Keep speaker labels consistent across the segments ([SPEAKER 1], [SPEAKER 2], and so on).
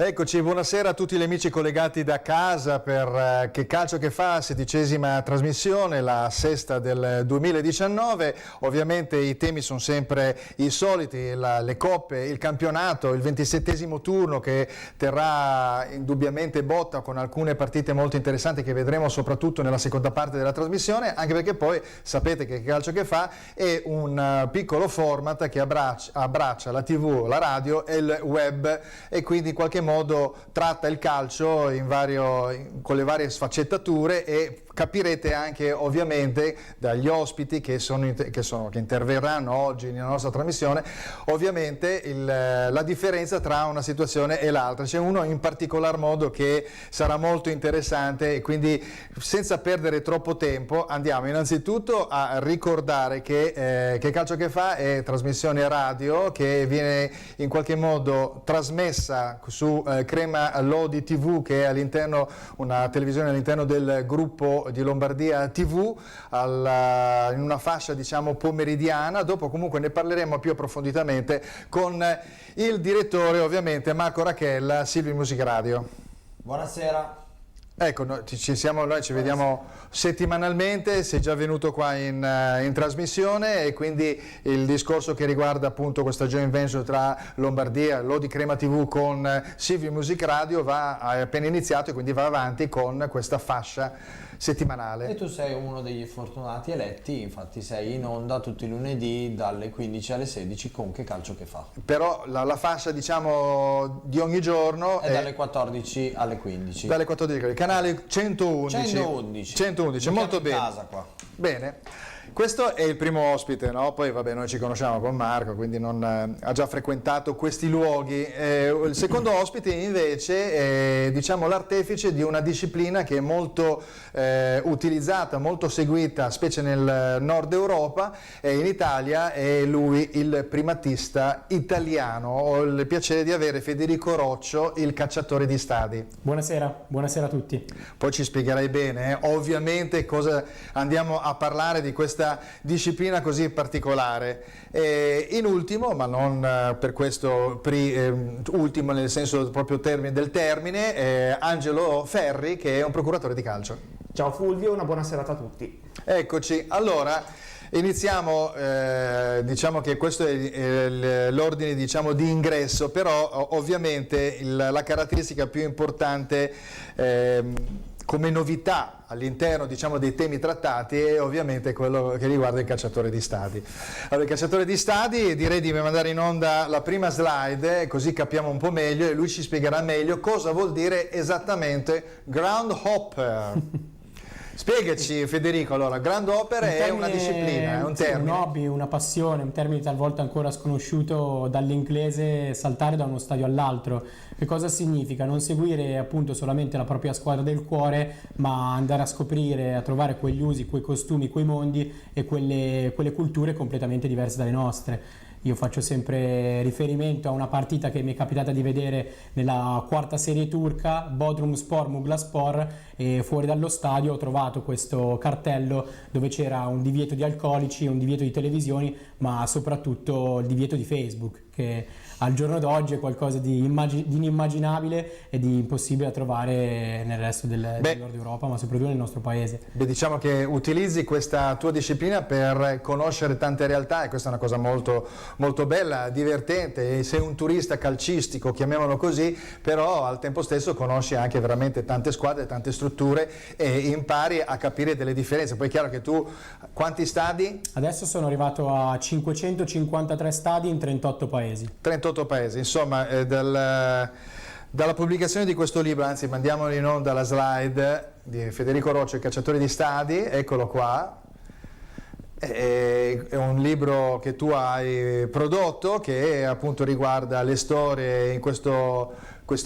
[SPEAKER 1] Eccoci, buonasera a tutti gli amici collegati da casa per Che Calcio Che Fa, 16ª trasmissione, la sesta del 2019. Ovviamente i temi sono sempre i soliti, le coppe, il campionato, il 27esimo turno che terrà indubbiamente botta con alcune partite molto interessanti che vedremo soprattutto nella seconda parte della trasmissione, anche perché poi sapete che Calcio Che Fa è un piccolo format che abbraccia la TV, la radio e il web, e quindi in qualche modo tratta il calcio con le varie sfaccettature, e capirete anche ovviamente dagli ospiti che interverranno oggi nella nostra trasmissione ovviamente la differenza tra una situazione e l'altra. C'è uno in particolar modo che sarà molto interessante, e quindi senza perdere troppo tempo andiamo innanzitutto a ricordare che Calcio Che Fa è trasmissione radio che viene in qualche modo trasmessa su Crema Lodi TV, che è una televisione all'interno del gruppo di Lombardia TV, in una fascia diciamo pomeridiana. Dopo comunque ne parleremo più approfonditamente con il direttore ovviamente Marco Rachella, Silvi Music Radio.
[SPEAKER 2] Buonasera.
[SPEAKER 1] Ecco, noi ci vediamo settimanalmente, sei già venuto qua in trasmissione, e quindi il discorso che riguarda appunto questa joint venture tra Lombardia, Lodi Crema TV con Silvio Music Radio è appena iniziato, e quindi va avanti con questa fascia settimanale.
[SPEAKER 2] E tu sei uno degli fortunati eletti, infatti sei in onda tutti i lunedì dalle 15 alle 16 con Che Calcio Che Fa.
[SPEAKER 1] Però la fascia diciamo di ogni giorno
[SPEAKER 2] è dalle 14 alle 15.
[SPEAKER 1] Dalle 14, canale 111. 111, molto bene.
[SPEAKER 2] Casa qua.
[SPEAKER 1] Bene. Questo è il primo ospite, no? Poi vabbè, noi ci conosciamo con Marco, quindi ha già frequentato questi luoghi. Il secondo ospite invece è diciamo l'artefice di una disciplina che è molto utilizzata, molto seguita, specie nel nord Europa, e in Italia è lui il primatista italiano. Ho il piacere di avere Federico Roccio, il cacciatore di stadi.
[SPEAKER 3] Buonasera a tutti.
[SPEAKER 1] Poi ci spiegherai bene, ovviamente, cosa andiamo a parlare di questa disciplina così particolare. In ultimo, ma non per questo ultimo nel senso proprio del termine, Angelo Ferri, che è un procuratore di calcio.
[SPEAKER 4] Ciao Fulvio, una buona serata a tutti.
[SPEAKER 1] Eccoci, allora iniziamo, diciamo che questo è l'ordine diciamo di ingresso, però ovviamente la caratteristica più importante come novità all'interno diciamo dei temi trattati è ovviamente quello che riguarda il calciatore di stadi. Allora, il calciatore di stadi, direi di mandare in onda la prima slide, così capiamo un po' meglio e lui ci spiegherà meglio cosa vuol dire esattamente groundhopper. Spiegaci Federico, allora, groundhopper è una disciplina, è un termine.
[SPEAKER 3] Un hobby, una passione, un termine talvolta ancora sconosciuto dall'inglese, saltare da uno stadio all'altro. Che cosa significa? Non seguire appunto solamente la propria squadra del cuore, ma andare a scoprire, a trovare quegli usi, quei costumi, quei mondi e quelle culture completamente diverse dalle nostre. Io faccio sempre riferimento a una partita che mi è capitata di vedere nella quarta serie turca, Bodrumspor Muglaspor, e fuori dallo stadio ho trovato questo cartello dove c'era un divieto di alcolici, un divieto di televisioni, ma soprattutto il divieto di Facebook, che al giorno d'oggi è qualcosa di inimmaginabile e di impossibile da trovare nel resto del nord Europa, ma soprattutto nel nostro paese.
[SPEAKER 1] Beh, diciamo che utilizzi questa tua disciplina per conoscere tante realtà, e questa è una cosa molto, molto bella, divertente, e sei un turista calcistico, chiamiamolo così, però al tempo stesso conosci anche veramente tante squadre, tante strutture, e impari a capire delle differenze. Poi è chiaro che tu, quanti stadi?
[SPEAKER 3] Adesso sono arrivato a 553 stadi in 38 paesi.
[SPEAKER 1] 38 paesi, insomma, dalla pubblicazione di questo libro, anzi mandiamolo in onda la slide di Federico Roccio, il cacciatore di stadi, eccolo qua. È un libro che tu hai prodotto, che appunto riguarda le storie in questo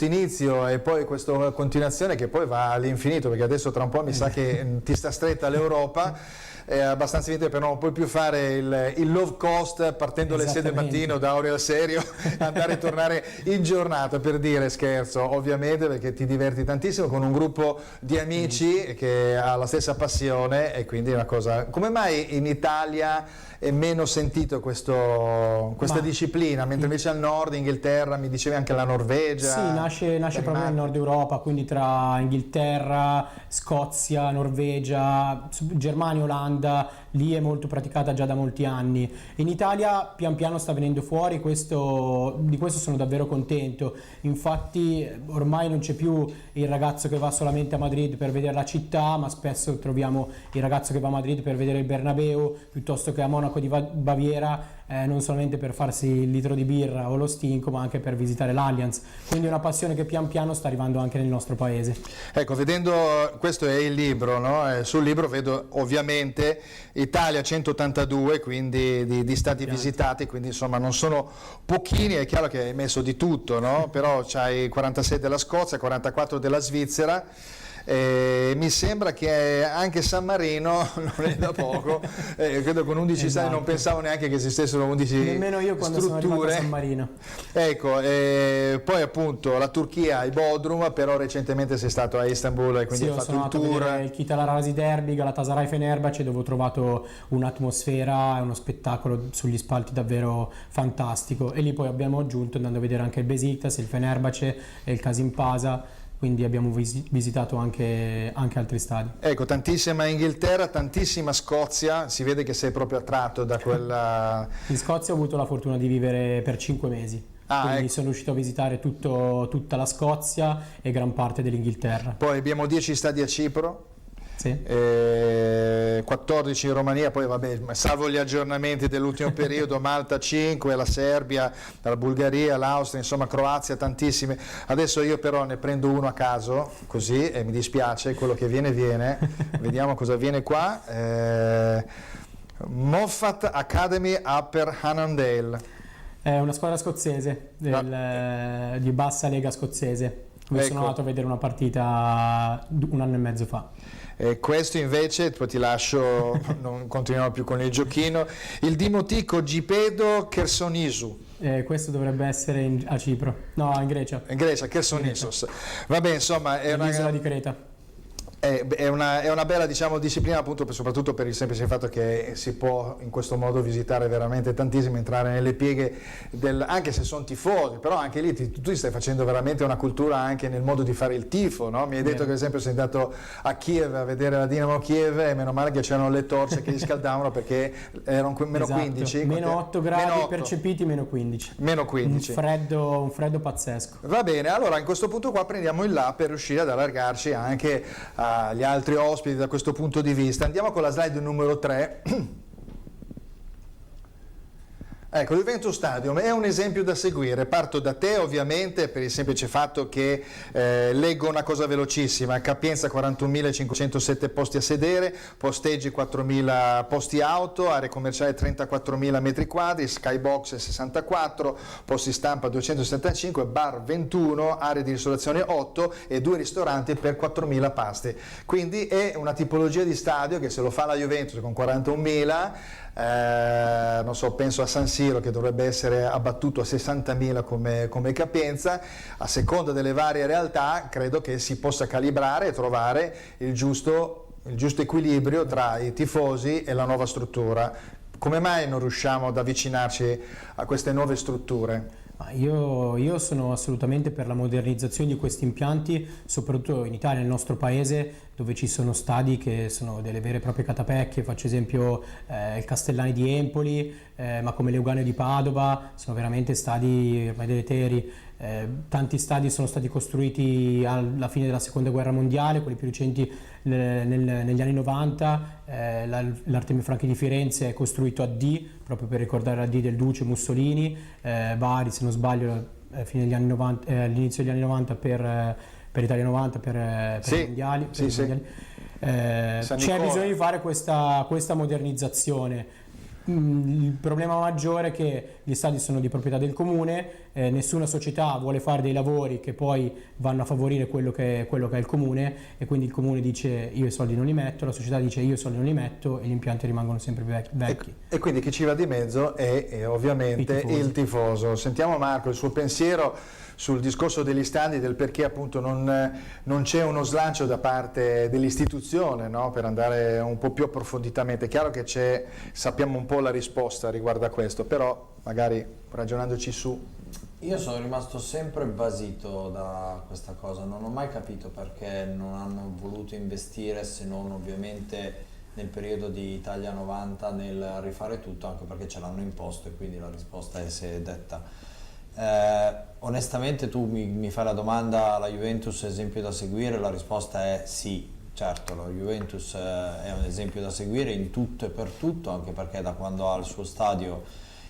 [SPEAKER 1] inizio e poi questa continuazione che poi va all'infinito, perché adesso tra un po' mi sa che ti sta stretta l'Europa. è abbastanza evidente, però non puoi più fare il low cost partendo alle 6 del mattino da Orio al Serio, andare e tornare in giornata, per dire, scherzo ovviamente, perché ti diverti tantissimo con un gruppo di amici che ha la stessa passione, e quindi è una cosa. Come mai in Italia è meno sentito questa disciplina, mentre invece al nord, Inghilterra, mi dicevi anche la Norvegia?
[SPEAKER 3] Sì, nasce proprio nel nord Europa, quindi tra Inghilterra, Scozia, Norvegia, Germania, Olanda, lì è molto praticata già da molti anni. In Italia pian piano sta venendo fuori, di questo sono davvero contento. Infatti ormai non c'è più il ragazzo che va solamente a Madrid per vedere la città, ma spesso troviamo il ragazzo che va a Madrid per vedere il Bernabeu, piuttosto che a Monaco di Baviera, non solamente per farsi il litro di birra o lo stinco, ma anche per visitare l'Allianz. Quindi è una passione che pian piano sta arrivando anche nel nostro paese.
[SPEAKER 1] Ecco, vedendo, questo è il libro, no? Sul libro vedo ovviamente Italia 182, quindi di stati visitati, quindi insomma non sono pochini, è chiaro che hai messo di tutto, no? Però c'hai 46 della Scozia, 44 della Svizzera. Mi sembra che anche San Marino non è da poco, credo con 11 stati, non pensavo neanche che esistessero 11
[SPEAKER 3] nemmeno io quando sono arrivato a San Marino.
[SPEAKER 1] Ecco, poi appunto la Turchia, i Bodrum, però recentemente sei stato a Istanbul e quindi hai fatto il tour.
[SPEAKER 3] Il Kitalarasi Derby, Galatasaray Fenerbahce, dove ho trovato un'atmosfera e uno spettacolo sugli spalti davvero fantastico, e lì poi abbiamo aggiunto andando a vedere anche il Besiktas, il Fenerbahce e il Kasimpasa. Quindi abbiamo visitato anche altri stadi.
[SPEAKER 1] Ecco, tantissima Inghilterra, tantissima Scozia, si vede che sei proprio attratto da quella.
[SPEAKER 3] In Scozia ho avuto la fortuna di vivere per 5 mesi, quindi
[SPEAKER 1] ecco.
[SPEAKER 3] sono riuscito a visitare tutta la Scozia e gran parte dell'Inghilterra.
[SPEAKER 1] Poi abbiamo 10 stadi a Cipro.
[SPEAKER 3] Sì.
[SPEAKER 1] 14 in Romania, poi vabbè, salvo gli aggiornamenti dell'ultimo periodo, Malta 5, la Serbia, la Bulgaria, l'Austria, insomma Croazia, tantissime. Adesso io però ne prendo uno a caso, così, e mi dispiace, quello che viene, vediamo cosa viene qua. Moffat Academy Upper Annandale.
[SPEAKER 3] È una squadra scozzese, di bassa lega scozzese. Sono andato a vedere una partita 1 anno e mezzo fa.
[SPEAKER 1] Questo invece, poi ti lascio, non continuiamo più con il giochino, il Dimotico Gipedo Chersonisu.
[SPEAKER 3] Questo dovrebbe essere a Cipro, no, in Grecia.
[SPEAKER 1] In Grecia, Chersonissos. Vabbè, insomma, è
[SPEAKER 3] l'isola di Creta.
[SPEAKER 1] È una bella, diciamo, disciplina, appunto, soprattutto per il semplice fatto che si può in questo modo visitare veramente tantissimo, entrare nelle pieghe anche se sono tifosi, però anche lì tu stai facendo veramente una cultura anche nel modo di fare il tifo, no? Mi hai detto che ad esempio sei andato a Kiev a vedere la Dinamo Kiev e meno male che c'erano le torce che li scaldavano, perché erano meno 15.
[SPEAKER 3] Meno 8 gradi percepiti, meno 15.
[SPEAKER 1] Meno 15.
[SPEAKER 3] Un freddo pazzesco.
[SPEAKER 1] Va bene, allora in questo punto qua prendiamo il là per riuscire ad allargarci anche agli altri ospiti da questo punto di vista. Andiamo con la slide numero 3. Ecco, Juventus Stadium è un esempio da seguire. Parto da te ovviamente per il semplice fatto che leggo una cosa velocissima: capienza 41.507 posti a sedere, posteggi 4.000 posti auto, area commerciale 34.000 metri quadri, skybox 64, posti stampa 275, bar 21, aree di ristorazione 8 e 2 ristoranti per 4.000 pasti. Quindi è una tipologia di stadio che, se lo fa la Juventus con 41.000, non so, penso a San Siro che dovrebbe essere abbattuto a 60.000 come capienza. A seconda delle varie realtà credo che si possa calibrare e trovare il giusto equilibrio tra i tifosi e la nuova struttura. Come mai non riusciamo ad avvicinarci a queste nuove strutture?
[SPEAKER 3] Io sono assolutamente per la modernizzazione di questi impianti, soprattutto in Italia, nel nostro paese, dove ci sono stadi che sono delle vere e proprie catapecchie. Faccio esempio il Castellani di Empoli, ma come l'Euganeo di Padova, sono veramente stadi ormai deleteri. Tanti stadi sono stati costruiti alla fine della seconda guerra mondiale, quelli più recenti negli anni 90. L'Artemio Franchi di Firenze è costruito a D, proprio per ricordare la D del Duce Mussolini. Bari, se non sbaglio, fine degli anni 90, all'inizio degli anni 90 per Italia 90, per i mondiali.
[SPEAKER 1] Sì.
[SPEAKER 3] C'è bisogno di fare questa modernizzazione. Il problema maggiore è che gli stadi sono di proprietà del comune, nessuna società vuole fare dei lavori che poi vanno a favorire quello che è il comune, e quindi il comune dice io i soldi non li metto, la società dice io i soldi non li metto e gli impianti rimangono sempre vecchi.
[SPEAKER 1] E quindi chi ci va di mezzo è ovviamente il tifoso. Sentiamo Marco il suo pensiero sul discorso degli stadi, del perché appunto non c'è uno slancio da parte dell'istituzione, no? Per andare un po' più approfonditamente. È chiaro che sappiamo un po' la risposta riguardo a questo, però magari ragionandoci su.
[SPEAKER 2] Io sono rimasto sempre basito da questa cosa, non ho mai capito perché non hanno voluto investire, se non ovviamente nel periodo di Italia 90 nel rifare tutto, anche perché ce l'hanno imposto e quindi la risposta si è detta. Onestamente tu mi fai la domanda, la Juventus è esempio da seguire? La risposta è sì, certo, la Juventus è un esempio da seguire in tutto e per tutto, anche perché da quando ha il suo stadio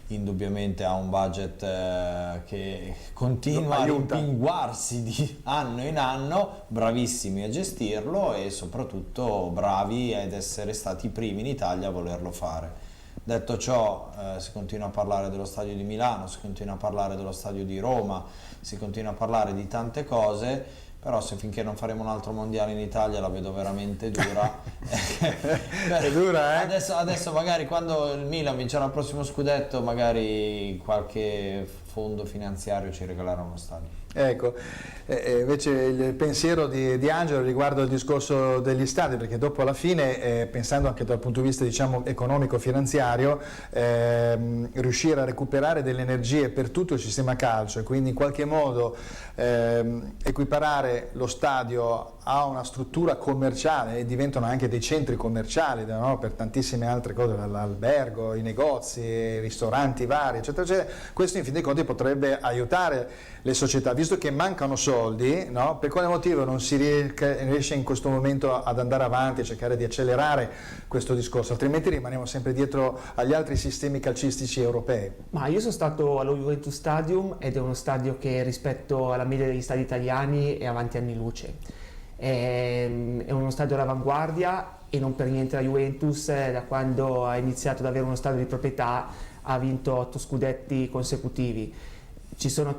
[SPEAKER 2] indubbiamente ha un budget che continua a rimpinguarsi di anno in anno, bravissimi a gestirlo e soprattutto bravi ad essere stati i primi in Italia a volerlo fare. Detto ciò, si continua a parlare dello stadio di Milano, si continua a parlare dello stadio di Roma, si continua a parlare di tante cose, però se finché non faremo un altro mondiale in Italia la vedo veramente dura.
[SPEAKER 1] È dura, eh?
[SPEAKER 2] Adesso magari quando il Milan vincerà il prossimo scudetto magari qualche fondo finanziario ci regalerà uno stadio.
[SPEAKER 1] Ecco, invece il pensiero di Angelo riguardo il discorso degli stadi, perché dopo alla fine, pensando anche dal punto di vista diciamo economico-finanziario, riuscire a recuperare delle energie per tutto il sistema calcio e quindi in qualche modo equiparare lo stadio a una struttura commerciale, e diventano anche dei centri commerciali, no? Per tantissime altre cose, l'albergo, i negozi, i ristoranti vari, eccetera, eccetera. Questo in fin dei conti potrebbe aiutare le società, visto che mancano soldi, no? Per quale motivo non si riesce in questo momento ad andare avanti e cercare di accelerare questo discorso, altrimenti rimaniamo sempre dietro agli altri sistemi calcistici europei.
[SPEAKER 4] Ma io sono stato allo Juventus Stadium ed è uno stadio che rispetto alla media degli stadi italiani è avanti anni luce. È uno stadio all'avanguardia e non per niente la Juventus, da quando ha iniziato ad avere uno stadio di proprietà, ha vinto 8 scudetti consecutivi. Ci sono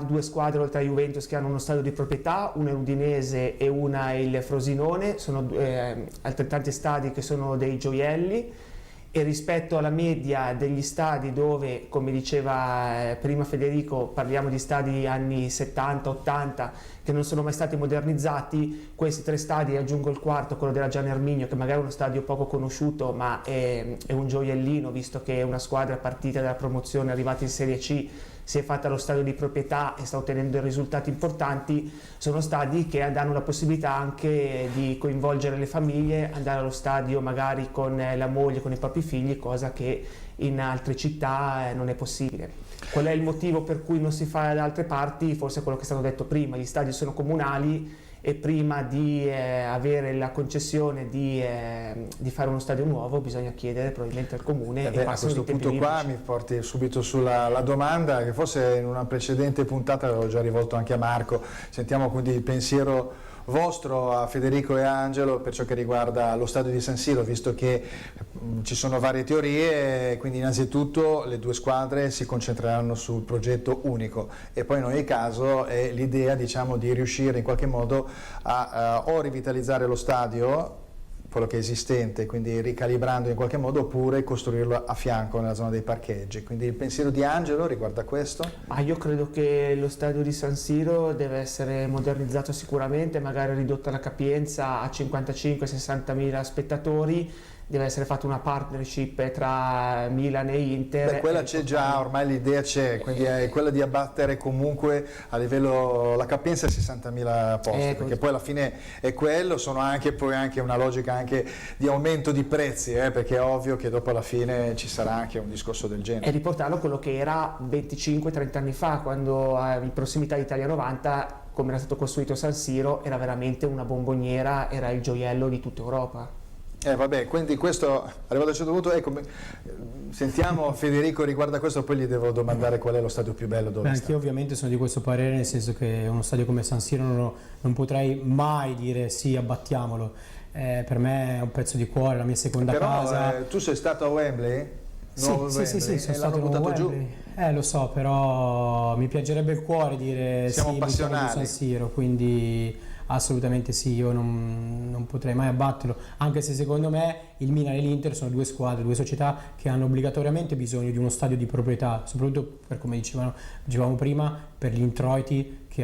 [SPEAKER 4] due squadre oltre a Juventus che hanno uno stadio di proprietà, una è l'Udinese e una è il Frosinone, sono altrettanti stadi che sono dei gioielli, e rispetto alla media degli stadi dove, come diceva prima Federico, parliamo di stadi anni 70-80 che non sono mai stati modernizzati, questi 3 stadi, aggiungo il quarto, quello della Gian Erminio, che magari è uno stadio poco conosciuto ma è un gioiellino, visto che è una squadra partita dalla promozione arrivata in Serie C, si è fatta allo stadio di proprietà e sta ottenendo risultati importanti. Sono stadi che danno la possibilità anche di coinvolgere le famiglie, andare allo stadio magari con la moglie, con i propri figli, cosa che in altre città non è possibile. Qual è il motivo per cui non si fa da altre parti? Forse quello che è stato detto prima: gli stadi sono comunali e prima di avere la concessione di fare uno stadio nuovo bisogna chiedere probabilmente al comune.
[SPEAKER 1] A questo punto qua mi porti subito sulla domanda che forse in una precedente puntata avevo già rivolto anche a Marco. Sentiamo quindi il pensiero vostro a Federico e Angelo per ciò che riguarda lo stadio di San Siro, visto che ci sono varie teorie, quindi innanzitutto le 2 squadre si concentreranno sul progetto unico e poi in ogni caso è l'idea, diciamo, di riuscire in qualche modo a o rivitalizzare lo stadio, quello che è esistente, quindi ricalibrando in qualche modo, oppure costruirlo a fianco nella zona dei parcheggi. Quindi il pensiero di Angelo riguarda questo?
[SPEAKER 4] Io credo che lo stadio di San Siro deve essere modernizzato sicuramente, magari ridotta la capienza a 55-60 mila spettatori. Deve essere fatta una partnership tra Milan e Inter.
[SPEAKER 1] Beh, quella c'è già, ormai l'idea c'è, quindi è quella di abbattere comunque a livello la capienza a 60.000 posti, perché poi alla fine è quello, sono anche poi anche una logica anche di aumento di prezzi, perché è ovvio che dopo alla fine ci sarà anche un discorso del genere.
[SPEAKER 4] E riportarlo a quello che era 25-30 anni fa, quando in prossimità di Italia 90, come era stato costruito San Siro, era veramente una bomboniera, era il gioiello di tutta Europa.
[SPEAKER 1] Vabbè, quindi questo, arrivato a un certo punto, ecco, sentiamo Federico riguardo a questo, poi gli devo domandare qual è lo stadio più bello dove sta.
[SPEAKER 3] Anch'io ovviamente sono di questo parere, nel senso che uno stadio come San Siro non potrei mai dire sì, abbattiamolo. Per me è un pezzo di cuore, la mia seconda casa.
[SPEAKER 1] Tu sei stato a Wembley?
[SPEAKER 3] Sì, sono stato
[SPEAKER 1] l'hanno buttato giù.
[SPEAKER 3] Lo so, però mi piacerebbe il cuore dire
[SPEAKER 1] Siamo
[SPEAKER 3] sì, buttiamo giù
[SPEAKER 1] passionali.
[SPEAKER 3] San Siro, quindi assolutamente sì, io non potrei mai abbatterlo, anche se secondo me il Milan e l'Inter sono due squadre, due società che hanno obbligatoriamente bisogno di uno stadio di proprietà, soprattutto per, come dicevamo prima, per gli introiti che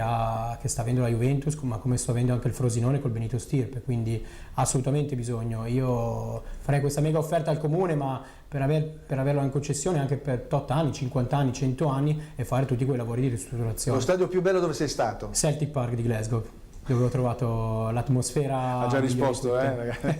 [SPEAKER 3] sta avendo la Juventus, ma come sta avendo anche il Frosinone col Benito Stirpe, quindi assolutamente bisogno. Io farei questa mega offerta al comune, ma per averlo in concessione anche per 8 anni, 50 anni, 100 anni e fare tutti quei lavori di ristrutturazione.
[SPEAKER 1] Lo stadio più bello dove sei stato?
[SPEAKER 3] Celtic Park di Glasgow, dove ho trovato l'atmosfera.
[SPEAKER 1] Ha già risposto,
[SPEAKER 3] ragazzi.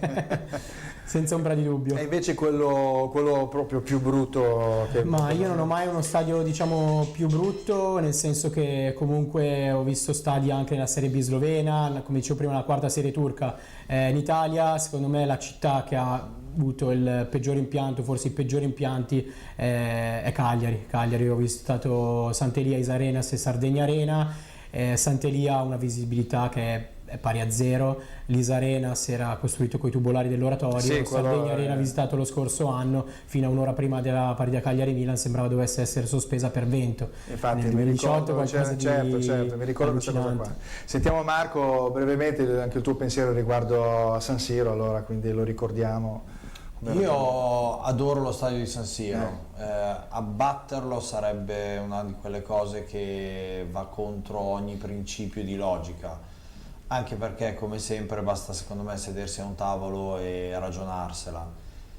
[SPEAKER 3] Senza ombra di dubbio.
[SPEAKER 1] E invece quello proprio più brutto che...
[SPEAKER 3] Ma io non ho mai uno stadio, diciamo, più brutto, nel senso che comunque ho visto stadi anche nella Serie B slovena, come dicevo prima la quarta serie turca. In Italia, secondo me, la città che ha avuto il peggior impianto, forse i peggiori impianti, è Cagliari. Cagliari, ho visitato Sant'Elia, Isarenas e Sardegna Arena. Sant'Elia ha una visibilità che è pari a zero, l'Isarenas era costruito con i tubolari dell'oratorio,
[SPEAKER 1] Sì,
[SPEAKER 3] Sardegna Arena visitato lo scorso anno, fino a un'ora prima della partita Cagliari-Milan sembrava dovesse essere sospesa per vento.
[SPEAKER 1] Infatti
[SPEAKER 3] nel
[SPEAKER 1] mi
[SPEAKER 3] 2018
[SPEAKER 1] ricordo, certo, mi ricordo questa cosa qua. Sentiamo Marco brevemente anche il tuo pensiero riguardo a San Siro, allora, quindi lo ricordiamo.
[SPEAKER 2] Io adoro lo stadio di San Siro, abbatterlo sarebbe una di quelle cose che va contro ogni principio di logica, anche perché come sempre basta secondo me sedersi a un tavolo e ragionarsela.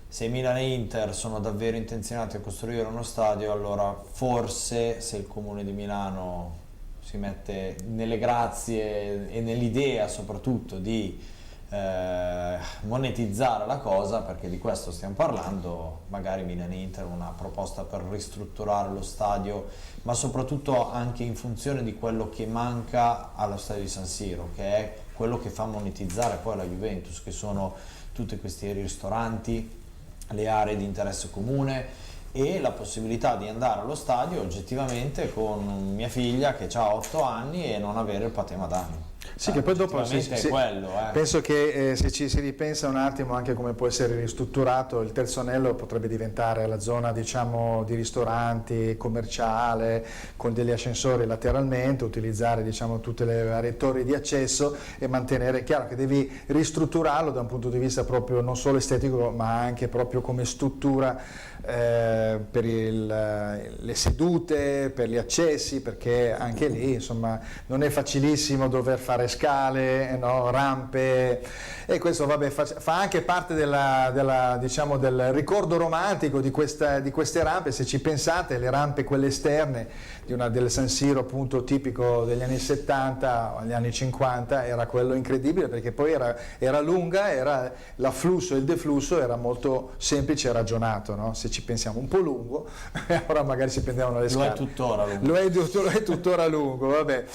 [SPEAKER 2] Se Milan e Inter sono davvero intenzionati a costruire uno stadio, allora forse se il Comune di Milano si mette nelle grazie e nell'idea soprattutto di monetizzare la cosa, perché di questo stiamo parlando, magari Milan e Inter una proposta per ristrutturare lo stadio, ma soprattutto anche in funzione di quello che manca allo stadio di San Siro, che è quello che fa monetizzare poi la Juventus, che sono tutti questi ristoranti, le aree di interesse comune e la possibilità di andare allo stadio oggettivamente con mia figlia che ha 8 anni e non avere il patema d'animo.
[SPEAKER 1] Sì, che poi dopo penso che se ci si ripensa un attimo anche come può essere ristrutturato, il terzo anello potrebbe diventare la zona, diciamo, di ristoranti, commerciale, con degli ascensori lateralmente, utilizzare, diciamo, tutte le varie torri di accesso e mantenere, chiaro che devi ristrutturarlo da un punto di vista proprio non solo estetico ma anche proprio come struttura per le sedute, per gli accessi, perché anche lì insomma non è facilissimo dover fare scale, no, rampe, e questo vabbè, fa anche parte diciamo, del ricordo romantico di queste rampe. Se ci pensate, le rampe quelle esterne del San Siro, appunto tipico degli anni 70 o agli anni 50, era quello incredibile, perché poi era lunga, era l'afflusso e il deflusso era molto semplice e ragionato, no? Se ci pensiamo, un po' lungo, ora magari si prendevano le scale.
[SPEAKER 2] Lo è tuttora lungo.
[SPEAKER 1] Lo è tuttora lungo, vabbè.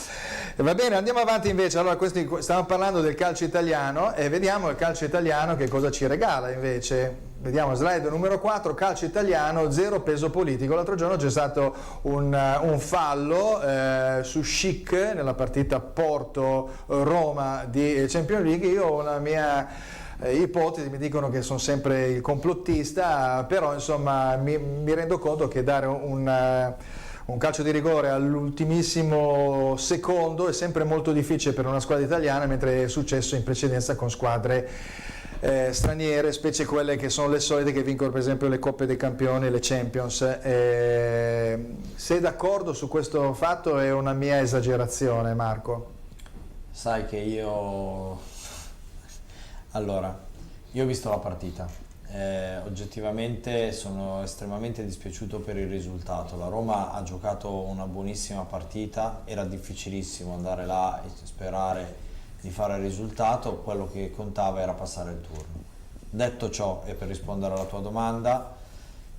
[SPEAKER 1] Va bene, andiamo avanti invece. Allora, stiamo parlando del calcio italiano e vediamo il calcio italiano che cosa ci regala invece. Vediamo slide numero 4, calcio italiano, zero peso politico. L'altro giorno c'è stato un fallo su Schick nella partita Porto-Roma di Champions League. Io ho una mia ipotesi, mi dicono che sono sempre il complottista, però insomma mi rendo conto che dare un calcio di rigore all'ultimissimo secondo è sempre molto difficile per una squadra italiana, mentre è successo in precedenza con squadre straniere, specie quelle che sono le solite che vincono per esempio le Coppe dei Campioni e le Champions. Sei d'accordo su questo fatto? È una mia esagerazione, Marco?
[SPEAKER 2] Sai che io ho visto la partita, oggettivamente sono estremamente dispiaciuto per il risultato. La Roma ha giocato una buonissima partita, era difficilissimo andare là e sperare di fare il risultato, quello che contava era passare il turno. Detto ciò, e per rispondere alla tua domanda,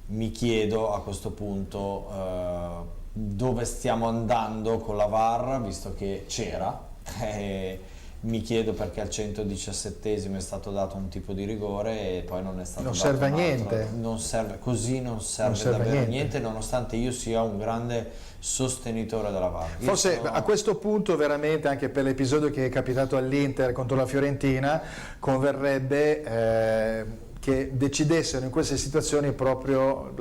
[SPEAKER 2] mi chiedo a questo punto dove stiamo andando con la VAR, visto che c'era, mi chiedo perché al 117esimo è stato dato un tipo di rigore e poi non è stato dato
[SPEAKER 1] serve a
[SPEAKER 2] un altro.
[SPEAKER 1] niente.
[SPEAKER 2] Non serve davvero niente, nonostante io sia un grande sostenitore della VAR.
[SPEAKER 1] Forse a questo punto veramente, anche per l'episodio che è capitato all'Inter contro la Fiorentina, converrebbe che decidessero in queste situazioni proprio,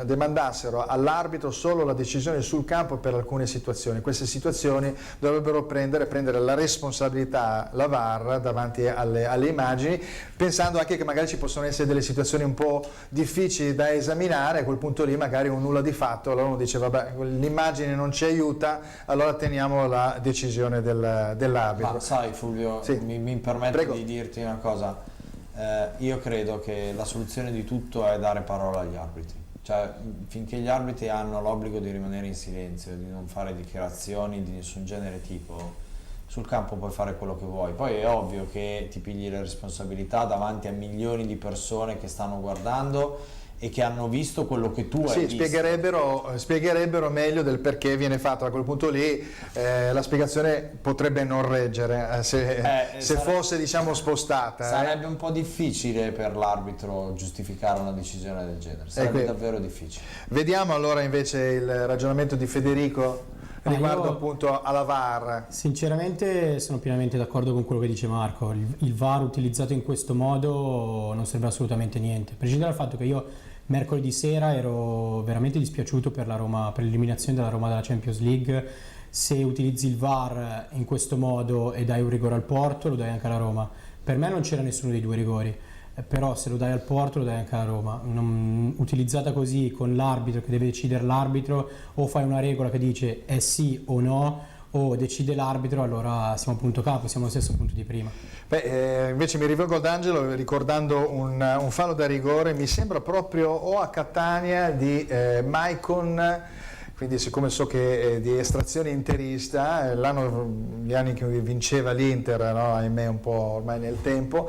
[SPEAKER 1] demandassero all'arbitro solo la decisione sul campo per alcune situazioni. Queste situazioni dovrebbero prendere la responsabilità, la VAR, davanti alle immagini, pensando anche che magari ci possono essere delle situazioni un po' difficili da esaminare. A quel punto lì magari un nulla di fatto, allora uno dice vabbè, l'immagine non ci aiuta, allora teniamo la decisione dell'arbitro.
[SPEAKER 2] Ma sai Fulvio,
[SPEAKER 1] sì.
[SPEAKER 2] mi permetto
[SPEAKER 1] Prego.
[SPEAKER 2] di dirti una cosa. Io credo che la soluzione di tutto è dare parola agli arbitri, cioè finché gli arbitri hanno l'obbligo di rimanere in silenzio, di non fare dichiarazioni di nessun genere tipo, sul campo puoi fare quello che vuoi. Poi è ovvio che ti pigli le responsabilità davanti a milioni di persone che stanno guardando e che hanno visto quello che tu hai visto.
[SPEAKER 1] Spiegherebbero meglio del perché viene fatto. A quel punto lì la spiegazione potrebbe non reggere se fosse, diciamo, spostata.
[SPEAKER 2] Sarebbe un po' difficile per l'arbitro giustificare una decisione del genere, sarebbe davvero difficile.
[SPEAKER 1] Vediamo allora invece il ragionamento di Federico riguardo appunto alla VAR.
[SPEAKER 3] Sinceramente sono pienamente d'accordo con quello che dice Marco. Il VAR utilizzato in questo modo non serve assolutamente niente, a prescindere dal fatto che io mercoledì sera ero veramente dispiaciuto per la Roma, per l'eliminazione della Roma dalla Champions League. Se utilizzi il VAR in questo modo e dai un rigore al Porto, lo dai anche alla Roma. Per me non c'era nessuno dei due rigori, però se lo dai al Porto lo dai anche alla Roma. Utilizzata così, con l'arbitro che deve decidere l'arbitro, o fai una regola che dice è sì o no, o decide l'arbitro, allora siamo a punto capo, siamo allo stesso punto di prima.
[SPEAKER 1] Invece mi rivolgo ad Angelo ricordando un fallo da rigore, mi sembra proprio o a Catania di Maicon, quindi siccome so che è di estrazione interista, gli anni che vinceva l'Inter, no, ahimè un po' ormai nel tempo,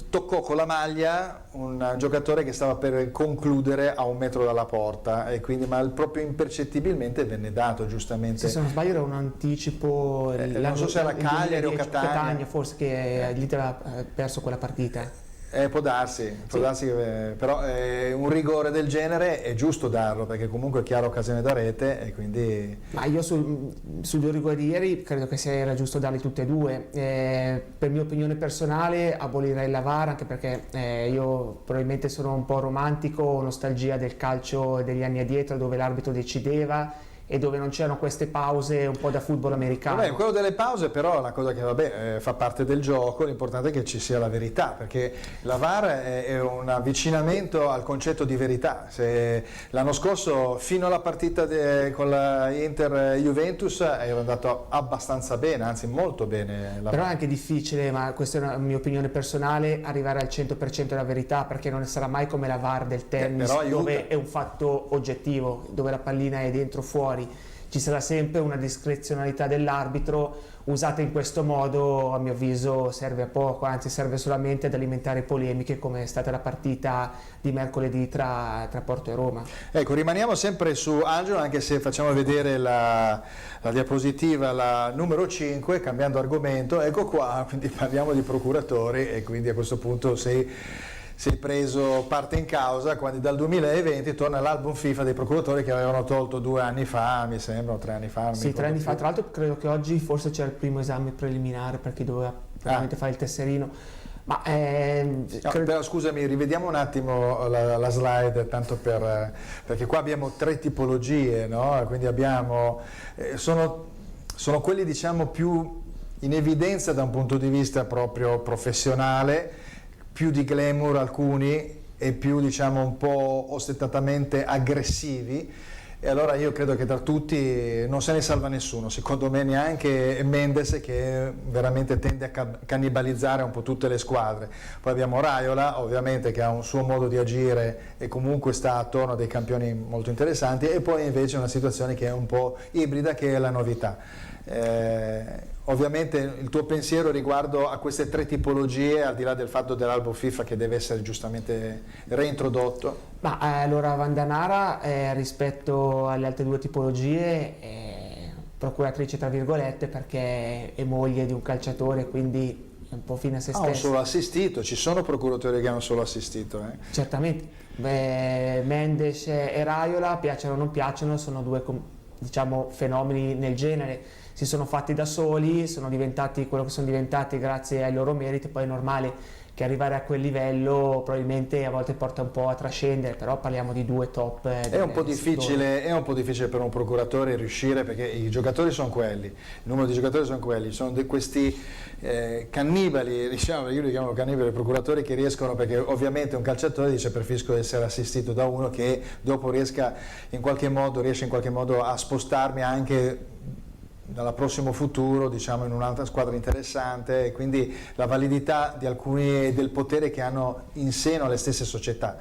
[SPEAKER 1] toccò con la maglia un giocatore che stava per concludere a 1 metro dalla porta, e quindi, ma proprio impercettibilmente venne dato, giustamente.
[SPEAKER 4] Se non sbaglio era un anticipo,
[SPEAKER 1] non so se era Cagliari o Catania.
[SPEAKER 4] Forse, che l'Inter ha perso quella partita.
[SPEAKER 1] Può darsi, però un rigore del genere è giusto darlo, perché comunque è chiara occasione da rete, e quindi...
[SPEAKER 4] Ma io sui 2 rigori di ieri credo che era giusto darli tutti e due. Per mia opinione personale abolirei la VAR, anche perché io probabilmente sono un po' romantico, ho nostalgia del calcio degli anni addietro, dove l'arbitro decideva e dove non c'erano queste pause un po' da football americano.
[SPEAKER 1] Vabbè, quello delle pause però è una cosa che fa parte del gioco, l'importante è che ci sia la verità, perché la VAR è un avvicinamento al concetto di verità. L'anno scorso fino alla partita con la Inter-Juventus era andato abbastanza bene, anzi molto bene.
[SPEAKER 4] Però è anche difficile, ma questa è una mia opinione personale, arrivare al 100% della verità, perché non sarà mai come la VAR del tennis, dove è un fatto oggettivo, dove la pallina è dentro o fuori. Ci sarà sempre una discrezionalità dell'arbitro, usata in questo modo a mio avviso serve a poco, anzi serve solamente ad alimentare polemiche, come è stata la partita di mercoledì tra Porto e Roma.
[SPEAKER 1] Ecco, rimaniamo sempre su Angelo, anche se facciamo vedere la diapositiva, la numero 5, cambiando argomento. Ecco qua, quindi parliamo di procuratori, e quindi a questo punto sei preso parte in causa, quando dal 2020 torna l'album FIFA dei procuratori che avevano tolto 2 anni fa, mi sembra, o 3 anni fa.
[SPEAKER 4] Sì, 3 anni fa, tra l'altro credo che oggi forse c'era il primo esame preliminare, perché doveva veramente fare il tesserino. Ma
[SPEAKER 1] però scusami, rivediamo un attimo la slide, tanto perché qua abbiamo 3 tipologie, no? Quindi abbiamo, sono quelli, diciamo, più in evidenza da un punto di vista proprio professionale, più di glamour alcuni, e più, diciamo, un po' ostentatamente aggressivi, e allora io credo che tra tutti non se ne salva nessuno, secondo me neanche Mendes, che veramente tende a cannibalizzare un po' tutte le squadre. Poi abbiamo Raiola, ovviamente, che ha un suo modo di agire e comunque sta attorno a dei campioni molto interessanti, e poi invece una situazione che è un po' ibrida, che è la novità. Ovviamente il tuo pensiero riguardo a queste 3 tipologie, al di là del fatto dell'albo FIFA che deve essere giustamente reintrodotto?
[SPEAKER 4] Ma allora Vandanara rispetto alle altre 2 tipologie è procuratrice tra virgolette, perché è moglie di un calciatore, quindi è un po' fine a se stessa.
[SPEAKER 1] Ha solo assistito, ci sono procuratori che hanno solo assistito.
[SPEAKER 4] Certamente. Mendes e Raiola, piacciono o non piacciono, sono 2 diciamo, fenomeni nel genere, si sono fatti da soli, sono diventati quello che sono diventati grazie ai loro meriti, poi è normale che arrivare a quel livello probabilmente a volte porta un po' a trascendere, però parliamo di due top.
[SPEAKER 1] È un po' difficile per un procuratore riuscire, perché i giocatori sono quelli, il numero di giocatori sono quelli, sono questi cannibali, diciamo, io li chiamo cannibali procuratori, che riescono, perché ovviamente un calciatore dice preferisco essere assistito da uno che dopo riesce in qualche modo a spostarmi anche dal prossimo futuro, diciamo, in un'altra squadra interessante, e quindi la validità di alcuni del potere che hanno in seno le stesse società.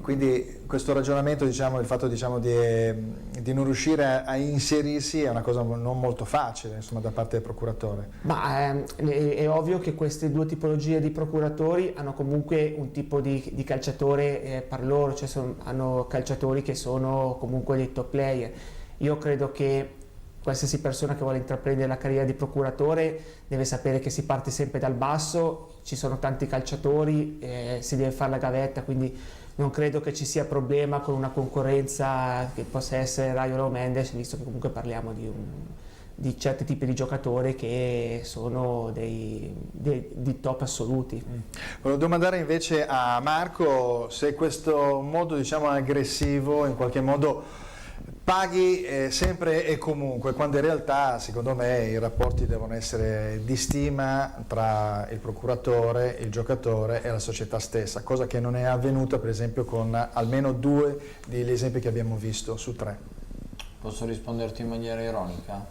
[SPEAKER 1] Quindi questo ragionamento, diciamo, il fatto, diciamo, di non riuscire a inserirsi è una cosa non molto facile, insomma, da parte del procuratore.
[SPEAKER 4] Ma è ovvio che queste due tipologie di procuratori hanno comunque un tipo di calciatore per loro, cioè hanno calciatori che sono comunque dei top player. Io credo che qualsiasi persona che vuole intraprendere la carriera di procuratore deve sapere che si parte sempre dal basso, ci sono tanti calciatori, si deve fare la gavetta, quindi non credo che ci sia problema con una concorrenza che possa essere Raiola o Mendes, visto che comunque parliamo di certi tipi di giocatori che sono di top assoluti.
[SPEAKER 1] Volevo domandare invece a Marco se questo modo, diciamo, aggressivo in qualche modo paghi sempre e comunque, quando in realtà secondo me i rapporti devono essere di stima tra il procuratore, il giocatore e la società stessa, cosa che non è avvenuta per esempio con almeno 2 degli esempi che abbiamo visto su 3.
[SPEAKER 2] Posso risponderti in maniera ironica?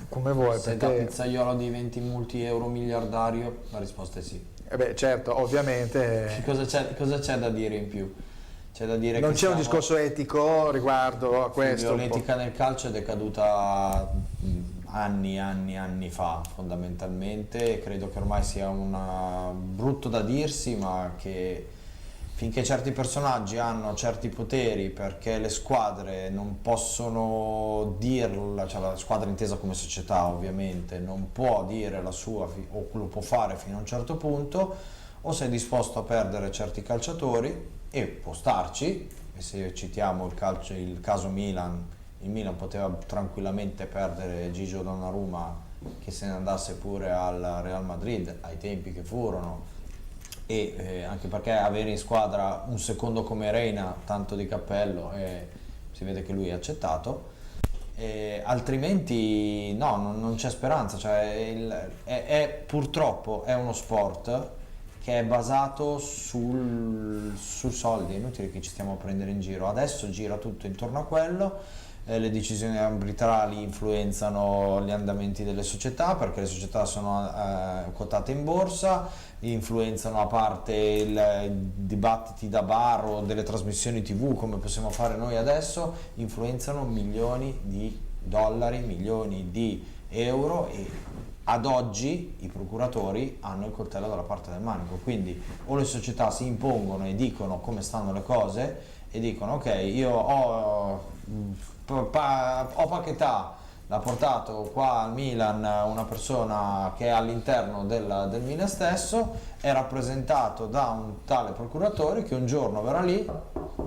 [SPEAKER 1] Come vuoi.
[SPEAKER 2] Se da pizzaiolo diventi multi-euro miliardario, la risposta è sì.
[SPEAKER 1] Beh, certo, ovviamente.
[SPEAKER 2] Cosa c'è da dire in più? C'è da dire
[SPEAKER 1] non
[SPEAKER 2] che
[SPEAKER 1] c'è un discorso etico riguardo a questo.
[SPEAKER 2] L'etica nel calcio è decaduta anni fa, fondamentalmente, e credo che ormai sia brutto da dirsi, ma che finché certi personaggi hanno certi poteri, perché le squadre non possono dirla, cioè la squadra intesa come società ovviamente, non può dire la sua o lo può fare fino a un certo punto, o sei disposto a perdere certi calciatori, e può starci, e se citiamo il caso Milan, il Milan poteva tranquillamente perdere Gigio Donnarumma, che se ne andasse pure al Real Madrid ai tempi che furono, e anche perché avere in squadra un secondo come Reina, tanto di cappello, e si vede che lui è accettato, altrimenti no, non c'è speranza, cioè purtroppo è uno sport che è basato sul soldi, è inutile che ci stiamo a prendere in giro, adesso gira tutto intorno a quello, le decisioni arbitrali influenzano gli andamenti delle società, perché le società sono quotate in borsa, influenzano, a parte i dibattiti da bar o delle trasmissioni TV come possiamo fare noi adesso, influenzano milioni di dollari, milioni di euro, e ad oggi i procuratori hanno il coltello dalla parte del manico, quindi o le società si impongono e dicono come stanno le cose e dicono ok, io ho Paquetá, l'ha portato qua al Milan una persona che è all'interno del Milan stesso, è rappresentato da un tale procuratore che un giorno verrà lì,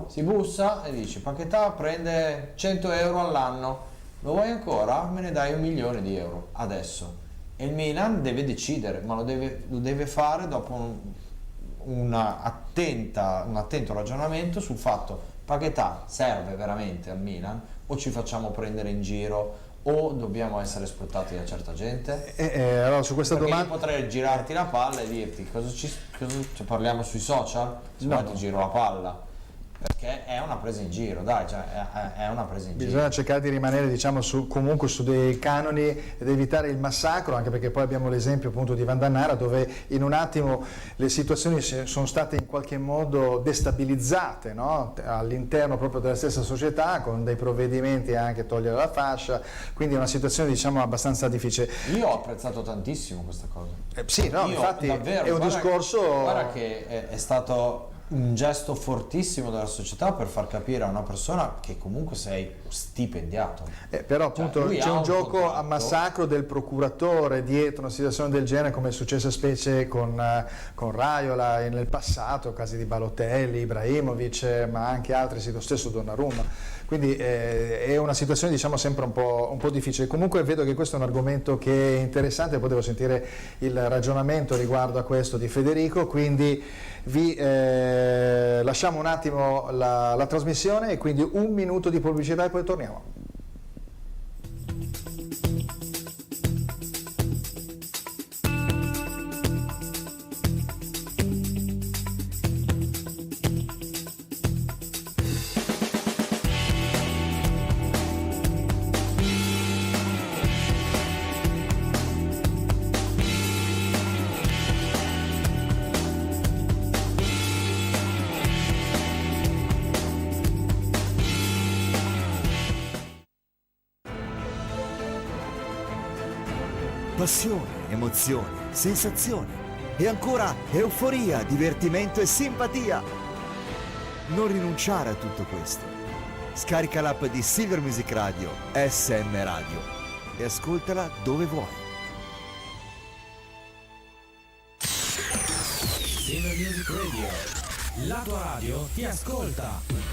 [SPEAKER 2] si bussa e dice Paquetá prende 100 euro all'anno, lo vuoi ancora? Me ne dai 1 milione di euro adesso. E il Milan deve decidere, ma lo deve fare dopo un attento ragionamento sul fatto: Paquetá serve veramente al Milan, o ci facciamo prendere in giro, o dobbiamo essere sfruttati da certa gente?
[SPEAKER 1] Allora, su questa
[SPEAKER 2] Perché
[SPEAKER 1] domanda
[SPEAKER 2] io potrei girarti la palla e dirti cioè, parliamo sui social? Se no, ti giro la palla, perché è una presa in giro, dai, cioè è una presa in giro.
[SPEAKER 1] bisogna cercare di rimanere, diciamo, comunque su dei canoni ed evitare il massacro, anche perché poi abbiamo l'esempio appunto di Vandannara, dove in un attimo le situazioni sono state in qualche modo destabilizzate, no? All'interno proprio della stessa società, con dei provvedimenti anche togliere la fascia, quindi è una situazione, diciamo, abbastanza difficile.
[SPEAKER 2] Io ho apprezzato tantissimo questa cosa.
[SPEAKER 1] Sì, no,
[SPEAKER 2] Io,
[SPEAKER 1] infatti
[SPEAKER 2] davvero,
[SPEAKER 1] è un discorso.
[SPEAKER 2] Guarda che è stato un gesto fortissimo della società per far capire a una persona che comunque sei stipendiato.
[SPEAKER 1] Però appunto
[SPEAKER 2] lui
[SPEAKER 1] c'è
[SPEAKER 2] ha
[SPEAKER 1] un
[SPEAKER 2] un
[SPEAKER 1] gioco a
[SPEAKER 2] contratto.
[SPEAKER 1] massacro del procuratore dietro una situazione del genere, come è successo specie con Raiola nel passato, casi di Balotelli, Ibrahimovic, ma anche altri, sì, lo stesso Donnarumma. Quindi è una situazione, diciamo, sempre un po' difficile. Comunque vedo che questo è un argomento che è interessante, potevo sentire il ragionamento riguardo a questo di Federico, quindi vi lasciamo un attimo la trasmissione e quindi un minuto di pubblicità e poi torniamo.
[SPEAKER 5] Passione, emozione, sensazione e ancora euforia, divertimento e simpatia. Non rinunciare a tutto questo. Scarica l'app di Silver Music Radio, SM Radio, e ascoltala dove vuoi.
[SPEAKER 6] Silver Music Radio, la tua radio ti ascolta.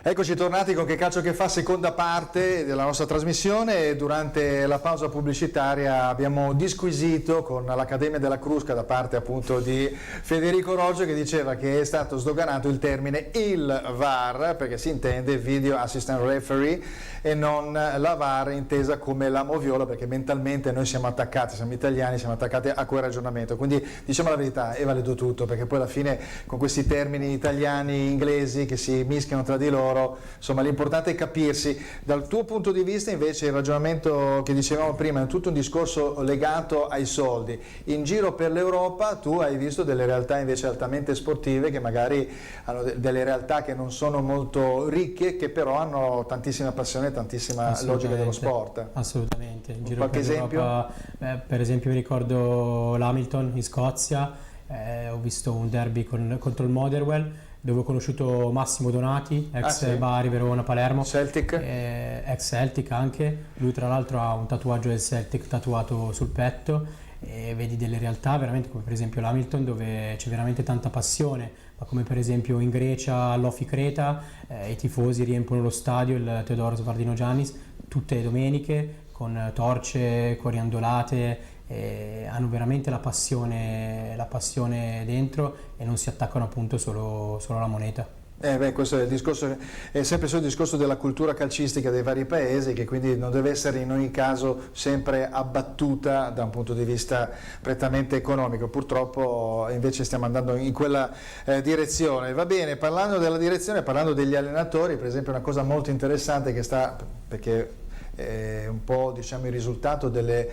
[SPEAKER 1] Eccoci tornati con Che Calcio Che Fa, seconda parte della nostra trasmissione. Durante la pausa pubblicitaria abbiamo disquisito con l'Accademia della Crusca da parte appunto di Federico Roggio, che diceva che è stato sdoganato il termine il VAR, perché si intende Video Assistant Referee e non la VAR intesa come la moviola, perché mentalmente noi siamo attaccati, siamo italiani, siamo attaccati a quel ragionamento. Quindi diciamo la verità, è valido tutto, perché poi alla fine con questi termini italiani, inglesi che si mischiano tra di loro, insomma l'importante è capirsi. Dal tuo punto di vista invece il ragionamento che dicevamo prima è tutto un discorso legato ai soldi. In giro per l'Europa tu hai visto delle realtà invece altamente sportive che magari hanno delle realtà che non sono molto ricche, che però hanno tantissima passione, tantissima logica dello sport.
[SPEAKER 3] Assolutamente. In giro
[SPEAKER 1] Qualche
[SPEAKER 3] per
[SPEAKER 1] esempio?
[SPEAKER 3] l'Europa, per esempio mi ricordo l'Hamilton in Scozia, ho visto un derby contro il Motherwell, dove ho conosciuto Massimo Donati, ex
[SPEAKER 1] sì.
[SPEAKER 3] Bari, Verona, Palermo,
[SPEAKER 1] Celtic?
[SPEAKER 3] Ex Celtic anche. Lui tra l'altro ha un tatuaggio del Celtic tatuato sul petto, e vedi delle realtà veramente come per esempio l'Hamilton, dove c'è veramente tanta passione, ma come per esempio in Grecia all'Ofi Creta i tifosi riempiono lo stadio, il Teodoros Vardino-Giannis, tutte le domeniche con torce, coriandolate. Hanno veramente la passione dentro e non si attaccano appunto solo alla moneta.
[SPEAKER 1] Questo è il discorso, è sempre solo il discorso della cultura calcistica dei vari paesi, che quindi non deve essere in ogni caso sempre abbattuta da un punto di vista prettamente economico. Purtroppo invece stiamo andando in quella direzione. Va bene, parlando della direzione, parlando degli allenatori, per esempio una cosa molto interessante che sta, perché è un po' diciamo il risultato delle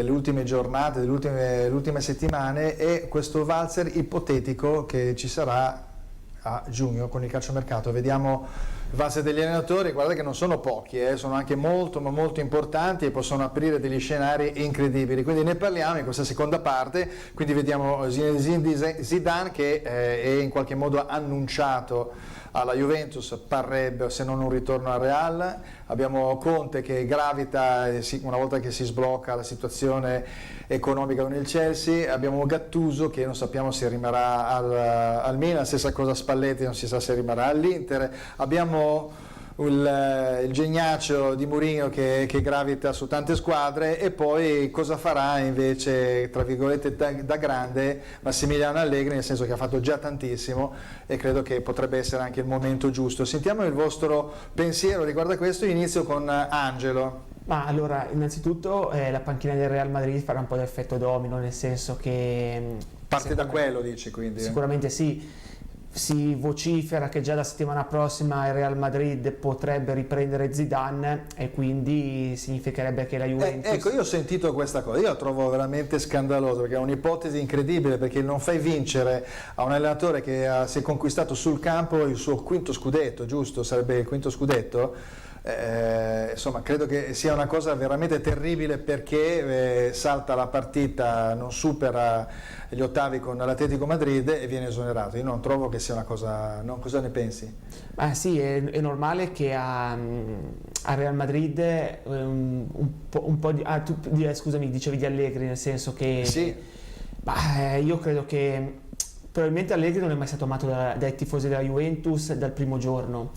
[SPEAKER 1] ultime giornate, delle ultime settimane, è questo valzer ipotetico che ci sarà a giugno con il calciomercato. Vediamo il valzer degli allenatori, guardate che non sono pochi, sono anche molto ma molto importanti e possono aprire degli scenari incredibili, quindi ne parliamo in questa seconda parte. Quindi vediamo Zinedine Zidane che è in qualche modo annunciato alla Juventus, parrebbe, se non un ritorno al Real. Abbiamo Conte che gravita una volta che si sblocca la situazione economica con il Chelsea. Abbiamo Gattuso che non sappiamo se rimarrà al Milan, stessa cosa Spalletti, non si sa se rimarrà all'Inter. Abbiamo il geniaccio di Mourinho che gravita su tante squadre, e poi cosa farà invece tra virgolette da grande Massimiliano Allegri, nel senso che ha fatto già tantissimo e credo che potrebbe essere anche il momento giusto. Sentiamo il vostro pensiero riguardo a questo. Inizio con Angelo.
[SPEAKER 4] Ma allora, innanzitutto la panchina del Real Madrid farà un po' l'effetto domino, nel senso che
[SPEAKER 1] Parte da quello, dici, quindi?
[SPEAKER 4] Sicuramente sì. Si vocifera che già la settimana prossima il Real Madrid potrebbe riprendere Zidane, e quindi significherebbe che la Juventus...
[SPEAKER 1] Ecco, io ho sentito questa cosa, io la trovo veramente scandalosa, perché è un'ipotesi incredibile, perché non fai vincere a un allenatore che si è conquistato sul campo il suo quinto scudetto, giusto? Sarebbe il quinto scudetto? insomma, credo che sia una cosa veramente terribile, perché salta la partita, non supera gli ottavi con l'Atletico Madrid e viene esonerato. Io non trovo che sia una cosa, no? Cosa ne pensi?
[SPEAKER 4] Sì, è normale che a Real Madrid un po' di... scusami, dicevi di Allegri, nel senso che...
[SPEAKER 1] Sì.
[SPEAKER 4] Io credo che probabilmente Allegri non è mai stato amato dai tifosi della Juventus dal primo giorno.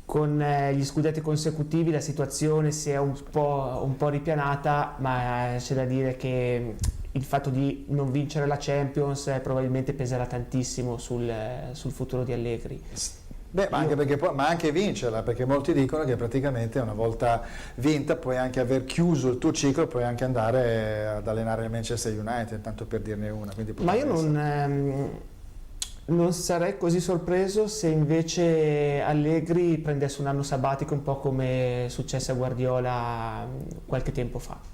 [SPEAKER 4] Con gli scudetti consecutivi la situazione si è un po' ripianata, ma c'è da dire che il fatto di non vincere la Champions probabilmente peserà tantissimo sul futuro di Allegri.
[SPEAKER 1] Beh, ma anche vincerla, perché molti dicono che praticamente una volta vinta puoi anche aver chiuso il tuo ciclo, puoi anche andare ad allenare il Manchester United, tanto per dirne una.
[SPEAKER 4] Ma io non sarei così sorpreso se invece Allegri prendesse un anno sabbatico, un po' come successe a Guardiola qualche tempo fa.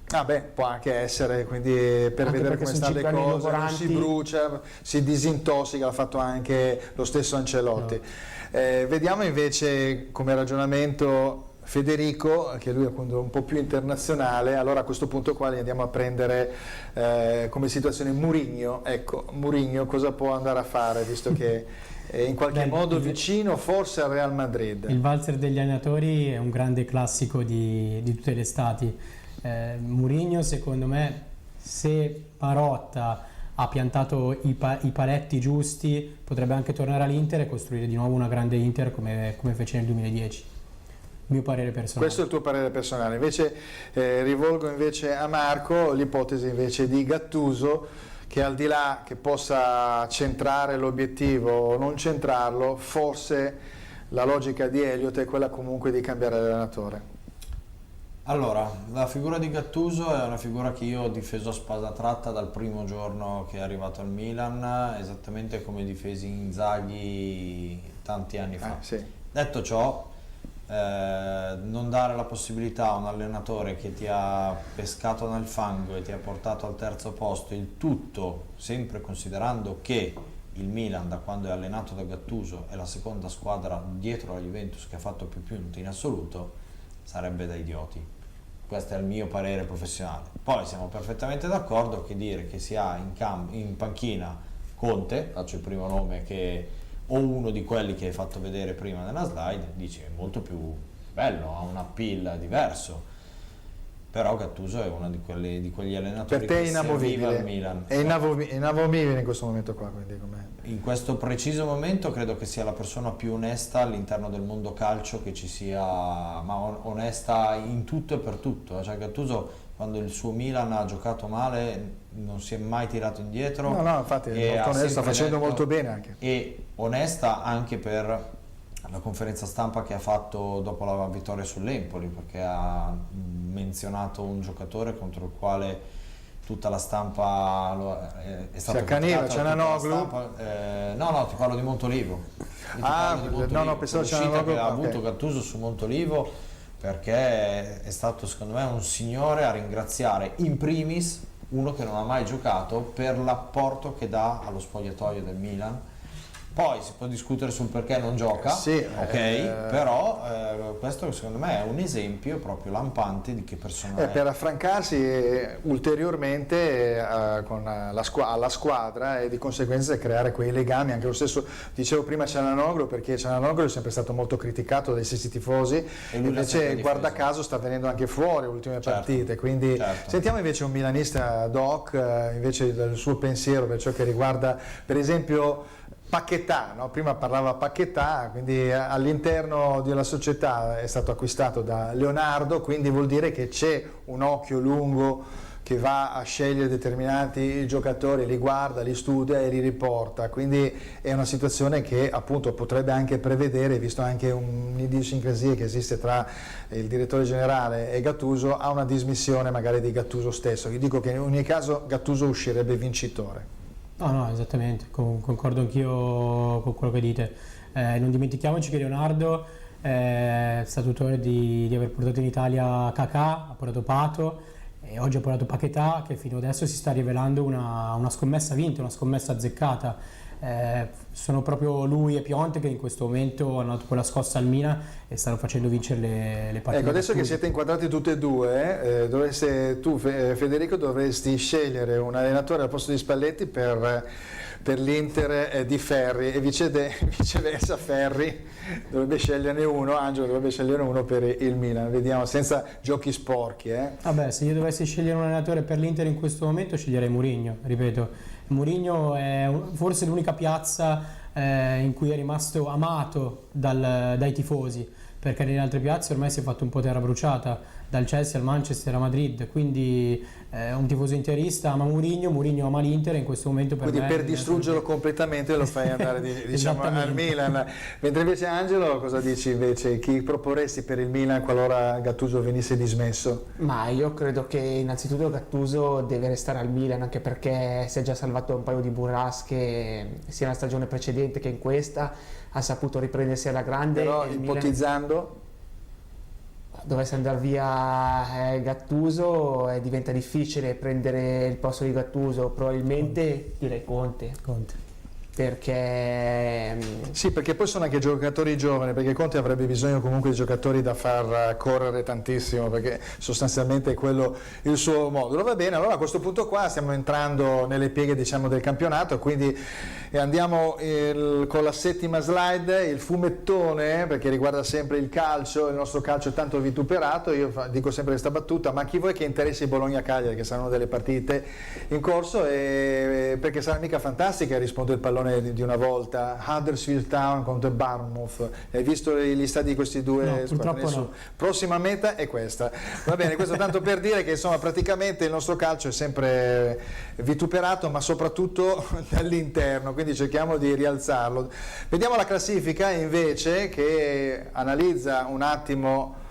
[SPEAKER 1] Può anche essere, quindi per
[SPEAKER 4] Anche
[SPEAKER 1] vedere
[SPEAKER 4] perché
[SPEAKER 1] come
[SPEAKER 4] sono
[SPEAKER 1] stanno le
[SPEAKER 4] 5 anni
[SPEAKER 1] cose, non si
[SPEAKER 4] logoranti.
[SPEAKER 1] brucia, si disintossica, l'ha fatto anche lo stesso Ancelotti. Vediamo invece come ragionamento Federico, che lui è appunto un po' più internazionale. Allora a questo punto qua li andiamo a prendere come situazione Mourinho. Ecco, Mourinho cosa può andare a fare, visto che è in qualche modo vicino forse al Real Madrid?
[SPEAKER 3] Il valzer degli allenatori è un grande classico di tutte le estati. Mourinho, secondo me, se Marotta ha piantato i paletti giusti, potrebbe anche tornare all'Inter e costruire di nuovo una grande Inter come fece nel 2010. Mio parere personale.
[SPEAKER 1] Questo è il tuo parere personale. Invece rivolgo invece a Marco l'ipotesi invece di Gattuso, che al di là che possa centrare l'obiettivo o non centrarlo, forse la logica di Elliott è quella comunque di cambiare allenatore.
[SPEAKER 2] Allora, la figura di Gattuso è una figura che io ho difeso a spada tratta dal primo giorno che è arrivato al Milan, esattamente come difesi Inzaghi tanti anni fa.
[SPEAKER 1] Sì.
[SPEAKER 2] Detto ciò, non dare la possibilità a un allenatore che ti ha pescato nel fango e ti ha portato al terzo posto, il tutto sempre considerando che il Milan, da quando è allenato da Gattuso, è la seconda squadra dietro la Juventus che ha fatto più punti in assoluto, sarebbe da idioti. Questo è il mio parere professionale. Poi siamo perfettamente d'accordo che dire che si ha in panchina Conte, faccio il primo nome, o uno di quelli che hai fatto vedere prima nella slide, dici è molto più bello, ha un appeal diverso. Però Gattuso è uno di quegli allenatori
[SPEAKER 1] per te
[SPEAKER 2] che serviva al Milan.
[SPEAKER 1] È inamovibile in questo momento qua, quindi com'è?
[SPEAKER 2] In questo preciso momento credo che sia la persona più onesta all'interno del mondo calcio che ci sia, ma onesta in tutto e per tutto. Cioè Gattuso, quando il suo Milan ha giocato male, non si è mai tirato indietro.
[SPEAKER 1] No, infatti è molto onesta, sta facendo molto bene anche.
[SPEAKER 2] E onesta anche per la conferenza stampa che ha fatto dopo la vittoria sull'Empoli, perché ha menzionato un giocatore contro il quale tutta la stampa è stata
[SPEAKER 1] accaniva, Ciananoglu?
[SPEAKER 2] No, ti parlo di Montolivo.
[SPEAKER 1] Pensavo
[SPEAKER 2] Ciananoglu che ha
[SPEAKER 1] okay.
[SPEAKER 2] avuto Gattuso su Montolivo, perché è stato secondo me un signore a ringraziare, in primis uno che non ha mai giocato, per l'apporto che dà allo spogliatoio del Milan. Poi si può discutere sul perché non gioca,
[SPEAKER 1] sì,
[SPEAKER 2] però questo secondo me è un esempio proprio lampante di che persona è.
[SPEAKER 1] Per affrancarsi ulteriormente alla squadra e di conseguenza creare quei legami, anche lo stesso dicevo prima Ciananoglu, perché Ciananoglu è sempre stato molto criticato dai stessi tifosi e invece guarda caso sta venendo anche fuori le ultime partite, quindi Sentiamo invece un milanista doc, invece del suo pensiero per ciò che riguarda per esempio Paquetá, no? Prima parlava Paquetá, quindi all'interno della società è stato acquistato da Leonardo, quindi vuol dire che c'è un occhio lungo che va a scegliere determinati giocatori, li guarda, li studia e li riporta, quindi è una situazione che appunto potrebbe anche prevedere, visto anche un'idiosincrasia che esiste tra il direttore generale e Gattuso, a una dismissione magari di Gattuso stesso. Io dico che in ogni caso Gattuso uscirebbe vincitore.
[SPEAKER 3] No, esattamente, concordo anch'io con quello che dite. Non dimentichiamoci che Leonardo è stato autore di aver portato in Italia Kakà, ha portato Pato e oggi ha portato Paquetá, che fino adesso si sta rivelando una scommessa vinta, una scommessa azzeccata. sono proprio lui e Piontek che in questo momento hanno dato quella scossa al Milan e stanno facendo vincere le partite.
[SPEAKER 1] Ecco, adesso che siete inquadrati tutti e due, Federico dovresti scegliere un allenatore al posto di Spalletti per l'Inter di Ferri, e viceversa Ferri dovrebbe sceglierne uno, Angelo dovrebbe scegliere uno per il Milan. Vediamo, senza giochi sporchi.
[SPEAKER 3] Vabbè, se io dovessi scegliere un allenatore per l'Inter in questo momento sceglierei Mourinho, ripeto. Mourinho è forse l'unica piazza in cui è rimasto amato dai tifosi, perché nelle altre piazze ormai si è fatto un po' terra bruciata, dal Chelsea al Manchester a Madrid, quindi un tifoso interista ama Mourinho ama l'Inter e in questo momento
[SPEAKER 1] quindi per distruggerlo completamente lo fai andare diciamo al Milan. Mentre invece Angelo, cosa dici invece? Chi proporresti per il Milan qualora Gattuso venisse dismesso?
[SPEAKER 4] Ma io credo che innanzitutto Gattuso deve restare al Milan, anche perché si è già salvato un paio di burrasche sia nella stagione precedente che in questa, ha saputo riprendersi alla grande.
[SPEAKER 1] Però ipotizzando,
[SPEAKER 4] dovesse andare via Gattuso diventa difficile prendere il posto di Gattuso, probabilmente direi Conte. Perché
[SPEAKER 1] sì, perché poi sono anche giocatori giovani, perché Conte avrebbe bisogno comunque di giocatori da far correre tantissimo, perché sostanzialmente è quello il suo modulo. Va bene, allora a questo punto qua stiamo entrando nelle pieghe diciamo del campionato, quindi andiamo con la settima slide, il fumettone, perché riguarda sempre il calcio. Il nostro calcio è tanto vituperato, io dico sempre questa battuta: ma chi vuoi che interessi Bologna-Cagliari, che saranno delle partite in corso, perché sarà mica fantastica, risponde il pallone di una volta. Huddersfield Town contro Bournemouth, hai visto gli stadi di questi due?
[SPEAKER 3] No, purtroppo no.
[SPEAKER 1] Prossima meta è questa. Va bene, questo tanto per dire che insomma praticamente il nostro calcio è sempre vituperato, ma soprattutto dall'interno, quindi cerchiamo di rialzarlo. Vediamo la classifica invece, che analizza un attimo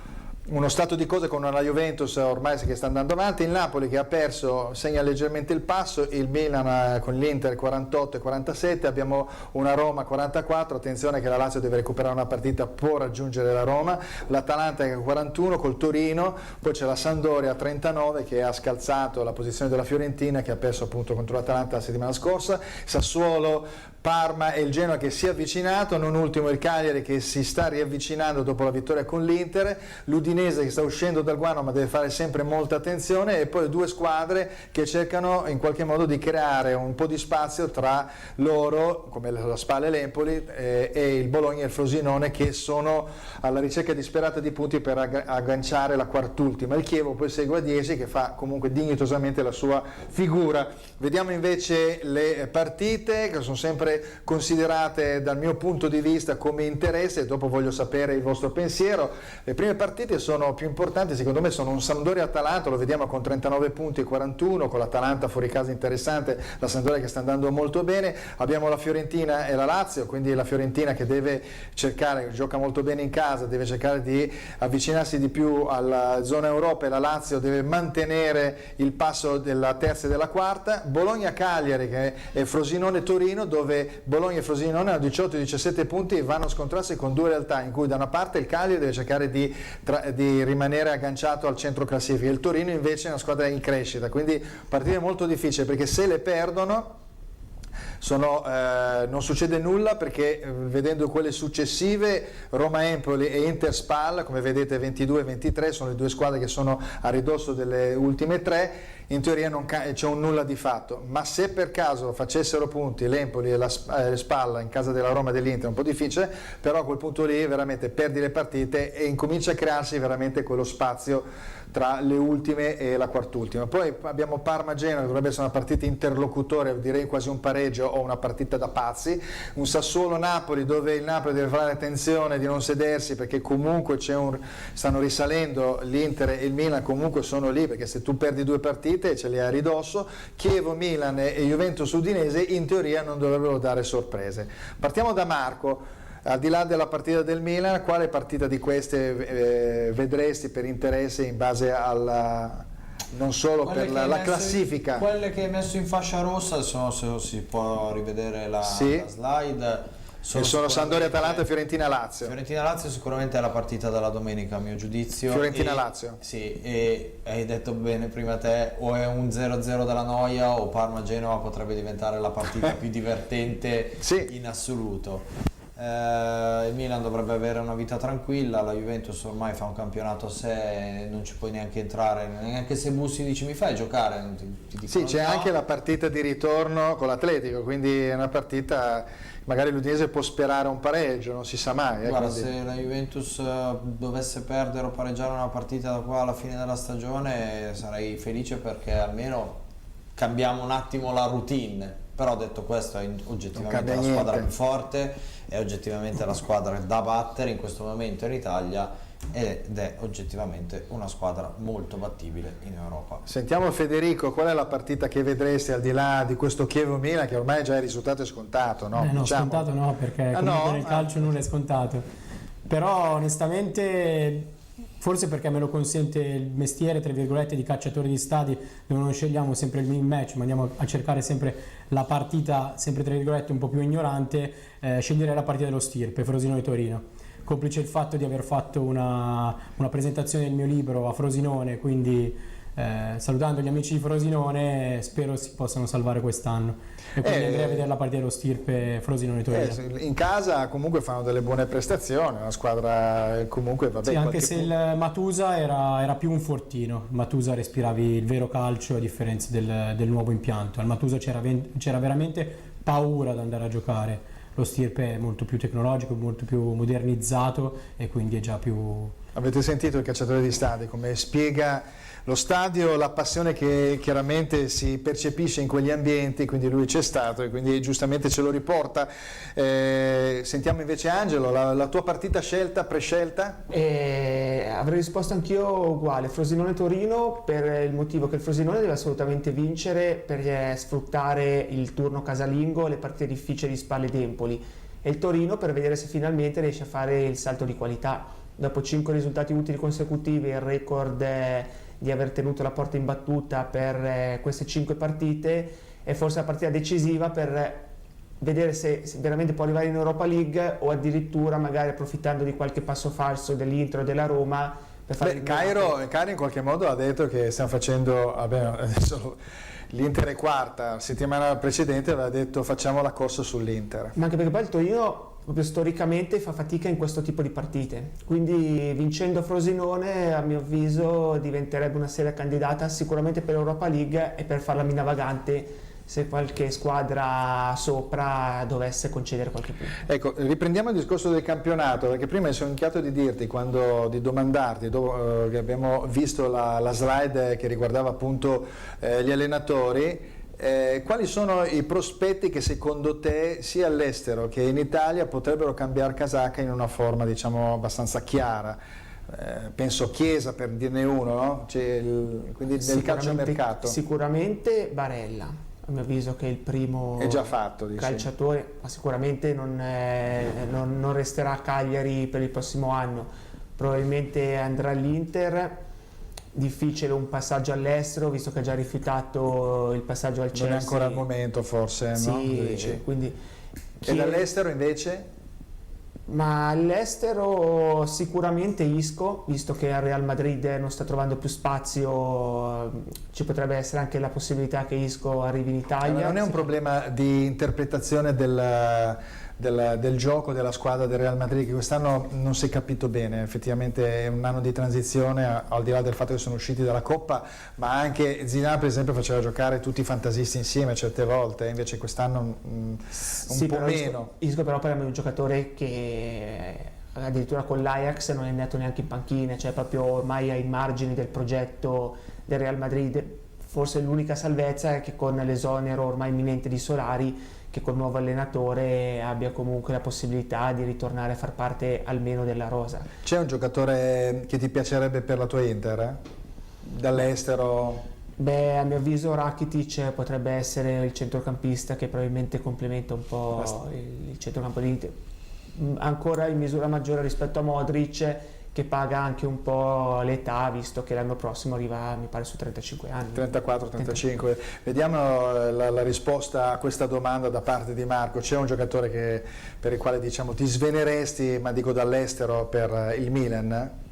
[SPEAKER 1] uno stato di cose con la Juventus ormai che sta andando avanti, il Napoli che ha perso segna leggermente il passo, il Milan con l'Inter 48 e 47, abbiamo una Roma 44, attenzione che la Lazio deve recuperare una partita, può raggiungere la Roma, l'Atalanta che è 41 col Torino, poi c'è la Sampdoria 39 che ha scalzato la posizione della Fiorentina, che ha perso appunto contro l'Atalanta la settimana scorsa, Sassuolo, Parma e il Genoa che si è avvicinato, non ultimo il Cagliari che si sta riavvicinando dopo la vittoria con l'Inter, l'Udinese che sta uscendo dal guano ma deve fare sempre molta attenzione, e poi due squadre che cercano in qualche modo di creare un po' di spazio tra loro, come la Spal e l'Empoli, e il Bologna e il Frosinone, che sono alla ricerca disperata di punti per agganciare la quartultima. Il Chievo poi segue a 10 che fa comunque dignitosamente la sua figura. Vediamo invece le partite che sono sempre considerate dal mio punto di vista come interesse, e dopo voglio sapere il vostro pensiero. Le prime partite sono più importanti, secondo me sono un Sampdoria-Atalanta, lo vediamo con 39 punti e 41, con l'Atalanta fuori casa interessante, la Sampdoria che sta andando molto bene, abbiamo la Fiorentina e la Lazio, quindi la Fiorentina che deve cercare, gioca molto bene in casa, deve cercare di avvicinarsi di più alla zona Europa, e la Lazio deve mantenere il passo della terza e della quarta, Bologna-Cagliari che è Frosinone-Torino, dove Bologna e Frosinone hanno 18 e 17 punti e vanno a scontrarsi con due realtà, in cui da una parte il Cagliari deve cercare di rimanere agganciato al centro classifica, il Torino invece è una squadra in crescita, quindi partite molto difficili, perché se le perdono non succede nulla, perché vedendo quelle successive, Roma-Empoli e Inter-Spal, come vedete 22 e 23 sono le due squadre che sono a ridosso delle ultime tre, in teoria non c'è un nulla di fatto, ma se per caso facessero punti l'Empoli e le Spal in casa della Roma e dell'Inter è un po' difficile, però a quel punto lì veramente perdi le partite e incomincia a crearsi veramente quello spazio tra le ultime e la quartultima. Poi abbiamo Parma-Genoa, che dovrebbe essere una partita interlocutore, direi quasi un pareggio o una partita da pazzi, un Sassuolo-Napoli dove il Napoli deve fare attenzione di non sedersi, perché comunque stanno risalendo l'Inter e il Milan, comunque sono lì, perché se tu perdi due partite ce li hai a ridosso. Chievo-Milan e Juventus-Udinese in teoria non dovrebbero dare sorprese. Partiamo da Marco. Al di là della partita del Milan, quale partita di queste vedresti per interesse in base alla, non solo per la classifica?
[SPEAKER 2] Quelle che hai messo in fascia rossa, se si può rivedere la slide,
[SPEAKER 1] Che sono Sampdoria, Atalanta, Fiorentina, Lazio.
[SPEAKER 2] Fiorentina Lazio sicuramente è la partita della domenica a mio giudizio.
[SPEAKER 1] Fiorentina Lazio.
[SPEAKER 2] Sì, e hai detto bene prima te, o è un 0-0 della noia o Parma Genova potrebbe diventare la partita più divertente
[SPEAKER 1] Sì.
[SPEAKER 2] in assoluto. Il Milan dovrebbe avere una vita tranquilla, la Juventus ormai fa un campionato a sé, non ci puoi neanche entrare, neanche se Bussi dici mi fai giocare, ti dicono
[SPEAKER 1] Sì, c'è
[SPEAKER 2] no.
[SPEAKER 1] anche la partita di ritorno con l'Atletico, quindi è una partita, magari l'Udinese può sperare un pareggio, non si sa mai.
[SPEAKER 2] Guarda,
[SPEAKER 1] quindi.
[SPEAKER 2] se la Juventus dovesse perdere o pareggiare una partita da qua alla fine della stagione sarei felice perché almeno cambiamo un attimo la routine. Però detto questo è oggettivamente
[SPEAKER 1] cambia
[SPEAKER 2] la squadra
[SPEAKER 1] niente.
[SPEAKER 2] più forte, è oggettivamente la squadra da battere in questo momento in Italia ed è oggettivamente una squadra molto battibile in Europa.
[SPEAKER 1] Sentiamo Federico, qual è la partita che vedresti al di là di questo Chievo-Milan che ormai già il risultato è scontato, no?
[SPEAKER 3] No,
[SPEAKER 1] Diciamo.
[SPEAKER 3] scontato no, perché
[SPEAKER 1] Ah,
[SPEAKER 3] comunque
[SPEAKER 1] no?
[SPEAKER 3] nel calcio nulla è scontato. Però onestamente, forse perché me lo consente il mestiere, tra virgolette, di calciatore di stadi, dove non scegliamo sempre il match, ma andiamo a cercare sempre la partita, sempre tra virgolette, un po' più ignorante, scegliere la partita dello Stirpe, Frosinone-Torino. Complice il fatto di aver fatto una presentazione del mio libro a Frosinone, quindi salutando gli amici di Frosinone, spero si possano salvare quest'anno. E quindi andrei a vedere la partita dello Stirpe Frosinone-Torino.
[SPEAKER 1] In casa comunque fanno delle buone prestazioni, una squadra comunque vabbè.
[SPEAKER 3] Sì, anche
[SPEAKER 1] qualche
[SPEAKER 3] se
[SPEAKER 1] punto.
[SPEAKER 3] il Matusa era più un fortino. Il Matusa respiravi il vero calcio a differenza del nuovo impianto. Al Matusa c'era veramente paura ad andare a giocare. Lo Stirpe è molto più tecnologico, molto più modernizzato e quindi è già più...
[SPEAKER 1] Avete sentito il calciatore di stadi come spiega lo stadio, la passione che chiaramente si percepisce in quegli ambienti, quindi lui c'è stato e quindi giustamente ce lo riporta. Sentiamo invece Angelo, la tua partita scelta, prescelta?
[SPEAKER 4] Avrei risposto anch'io uguale, Frosinone-Torino, per il motivo che il Frosinone deve assolutamente vincere per sfruttare il turno casalingo, le partite difficili di Spal ed Empoli, e il Torino per vedere se finalmente riesce a fare il salto di qualità. Dopo 5 risultati utili consecutivi, il record di aver tenuto la porta imbattuta per queste 5 partite è forse la partita decisiva per vedere se veramente può arrivare in Europa League o addirittura magari approfittando di qualche passo falso dell'Inter o della Roma per fare
[SPEAKER 1] Cairo in qualche modo ha detto che stiamo facendo, adesso l'Inter è quarta, la settimana precedente aveva detto facciamo la corsa sull'Inter.
[SPEAKER 4] Ma anche perché poi il Torino proprio storicamente fa fatica in questo tipo di partite, quindi vincendo Frosinone a mio avviso diventerebbe una seria candidata sicuramente per l'Europa League e per far la mina vagante se qualche squadra sopra dovesse concedere qualche punto.
[SPEAKER 1] Ecco, riprendiamo il discorso del campionato, perché prima mi sono inchiato di dirti, di domandarti, dopo che abbiamo visto la slide che riguardava appunto gli allenatori, quali sono i prospetti che secondo te sia all'estero che in Italia potrebbero cambiare casacca in una forma diciamo abbastanza chiara? Penso Chiesa per dirne uno, no? Quindi nel calciomercato.
[SPEAKER 4] Sicuramente Barella. A mio avviso che è il primo
[SPEAKER 1] è già fatto, dici.
[SPEAKER 4] calciatore, ma sicuramente non resterà a Cagliari per il prossimo anno, probabilmente andrà all'Inter. Difficile un passaggio all'estero visto che ha già rifiutato il passaggio al Chelsea.
[SPEAKER 1] Non è ancora al momento forse,
[SPEAKER 4] sì,
[SPEAKER 1] no? Dici.
[SPEAKER 4] Quindi
[SPEAKER 1] E dall'estero invece?
[SPEAKER 4] Ma all'estero sicuramente Isco, visto che al Real Madrid non sta trovando più spazio, ci potrebbe essere anche la possibilità che Isco arrivi in Italia.
[SPEAKER 1] Non è un problema di interpretazione del gioco della squadra del Real Madrid, che quest'anno non si è capito bene, effettivamente è un anno di transizione, al di là del fatto che sono usciti dalla Coppa, ma anche Zidane per esempio faceva giocare tutti i fantasisti insieme certe volte, invece quest'anno un po' meno.
[SPEAKER 4] Isco però parliamo di un giocatore che addirittura con l'Ajax non è andato neanche in panchina, cioè proprio ormai ai margini del progetto del Real Madrid. Forse l'unica salvezza è che con l'esonero ormai imminente di Solari, che col nuovo allenatore abbia comunque la possibilità di ritornare a far parte almeno della rosa.
[SPEAKER 1] C'è un giocatore che ti piacerebbe per la tua Inter? Dall'estero?
[SPEAKER 4] Beh, a mio avviso Rakitic potrebbe essere il centrocampista che probabilmente complementa un po' il centrocampo dell'Inter, ancora in misura maggiore rispetto a Modric, che paga anche un po' l'età, visto che l'anno prossimo arriva, mi pare, su 35 anni.
[SPEAKER 1] 34-35. Vediamo la risposta a questa domanda da parte di Marco. C'è un giocatore per il quale diciamo ti sveneresti, ma dico dall'estero, per il Milan?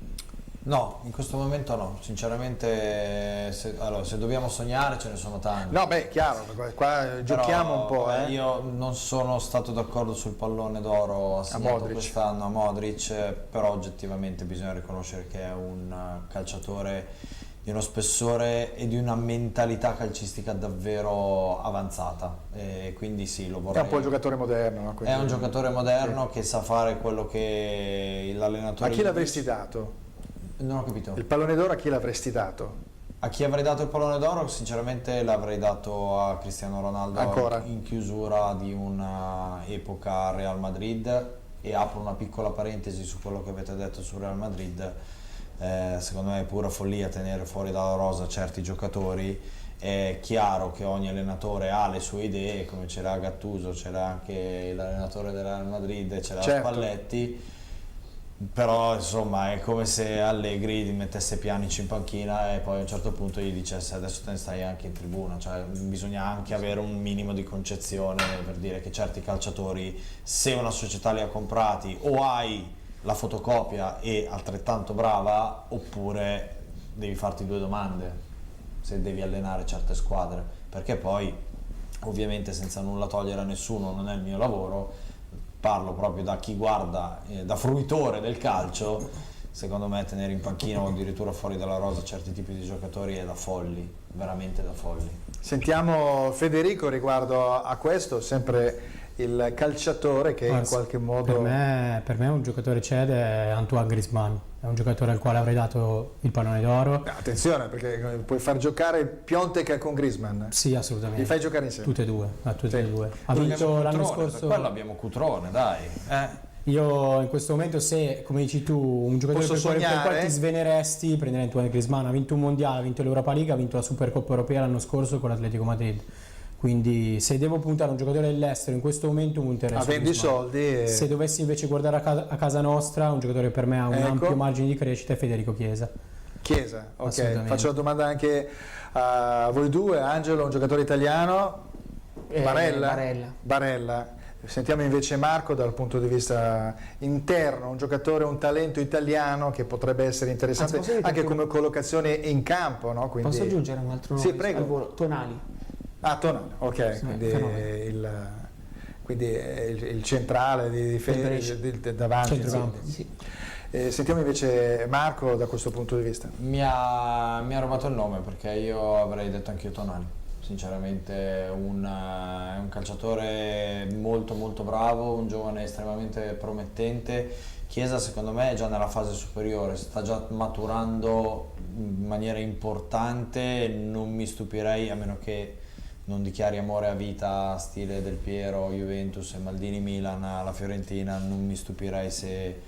[SPEAKER 2] No, in questo momento no, sinceramente se dobbiamo sognare ce ne sono tanti.
[SPEAKER 1] No, beh, chiaro, qua giochiamo un po'.
[SPEAKER 2] Io non sono stato d'accordo sul pallone d'oro assegnato quest'anno a Modric, però oggettivamente bisogna riconoscere che è un calciatore di uno spessore e di una mentalità calcistica davvero avanzata, e quindi sì, lo vorrei.
[SPEAKER 1] È un po' il giocatore moderno, no?
[SPEAKER 2] È un giocatore moderno, sì, che sa fare quello che l'allenatore...
[SPEAKER 1] A chi l'avresti dato?
[SPEAKER 2] Non ho capito.
[SPEAKER 1] Il pallone d'oro a chi l'avresti dato?
[SPEAKER 2] A chi avrei dato il pallone d'oro? Sinceramente l'avrei dato a Cristiano Ronaldo. Ancora? In chiusura di un'epoca Real Madrid. E apro una piccola parentesi su quello che avete detto su Real Madrid. Secondo me è pura follia tenere fuori dalla rosa certi giocatori. È chiaro che ogni allenatore ha le sue idee, come c'era Gattuso, c'era anche l'allenatore del Real Madrid, c'era Spalletti. Però insomma è come se Allegri mettesse Pjanic in panchina e poi a un certo punto gli dicesse adesso te ne stai anche in tribuna, cioè bisogna anche avere un minimo di concezione per dire che certi calciatori, se una società li ha comprati, o hai la fotocopia e altrettanto brava, oppure devi farti due domande se devi allenare certe squadre, perché poi ovviamente, senza nulla togliere a nessuno, non è il mio lavoro, parlo proprio da chi guarda, da fruitore del calcio. Secondo me tenere in panchina o addirittura fuori dalla rosa certi tipi di giocatori è da folli, veramente da folli.
[SPEAKER 1] Sentiamo Federico riguardo a questo, sempre il calciatore che in qualche modo...
[SPEAKER 3] Per me un giocatore cede è Antoine Griezmann, è un giocatore al quale avrei dato il pallone d'oro.
[SPEAKER 1] Attenzione, perché puoi far giocare Piontek con Griezmann?
[SPEAKER 3] Sì, assolutamente.
[SPEAKER 1] Li fai giocare insieme?
[SPEAKER 3] Tutte e due, tutte e due. Ha vinto l'anno scorso...
[SPEAKER 2] Per quello abbiamo Cutrone, dai.
[SPEAKER 3] Io in questo momento, se, come dici tu, un giocatore per quale ti sveneresti, prenderei Antoine Griezmann. Ha vinto un mondiale, ha vinto l'Europa League, ha vinto la Supercoppa Europea l'anno scorso con l'Atletico Madrid. Quindi se devo puntare a un giocatore dell'estero in questo momto punterei su
[SPEAKER 1] Griezmann. Soldi
[SPEAKER 3] Se dovessi invece guardare a casa nostra, un giocatore per me ha un ampio margine di crescita è Federico Chiesa.
[SPEAKER 1] Chiesa, ok. Faccio la domanda anche a voi due. Angelo, un giocatore italiano? Barella. Sentiamo invece Marco dal punto di vista interno, un giocatore, un talento italiano che potrebbe essere interessante anche come collocazione in campo, no? Quindi...
[SPEAKER 4] Posso aggiungere un altro nome?
[SPEAKER 1] Sì, prego.
[SPEAKER 4] Tonali.
[SPEAKER 1] Tonali, ok, sì, quindi il centrale di difesa davanti.
[SPEAKER 4] Sì.
[SPEAKER 1] Sentiamo invece Marco da questo punto di vista.
[SPEAKER 2] Mi ha rubato il nome, perché io avrei detto anch'io Tonali. Sinceramente è un calciatore molto molto bravo, un giovane estremamente promettente. Chiesa secondo me è già nella fase superiore, sta già maturando in maniera importante, non mi stupirei, a meno che non dichiari amore a vita stile Del Piero, Juventus e Maldini Milan alla Fiorentina, non mi stupirei se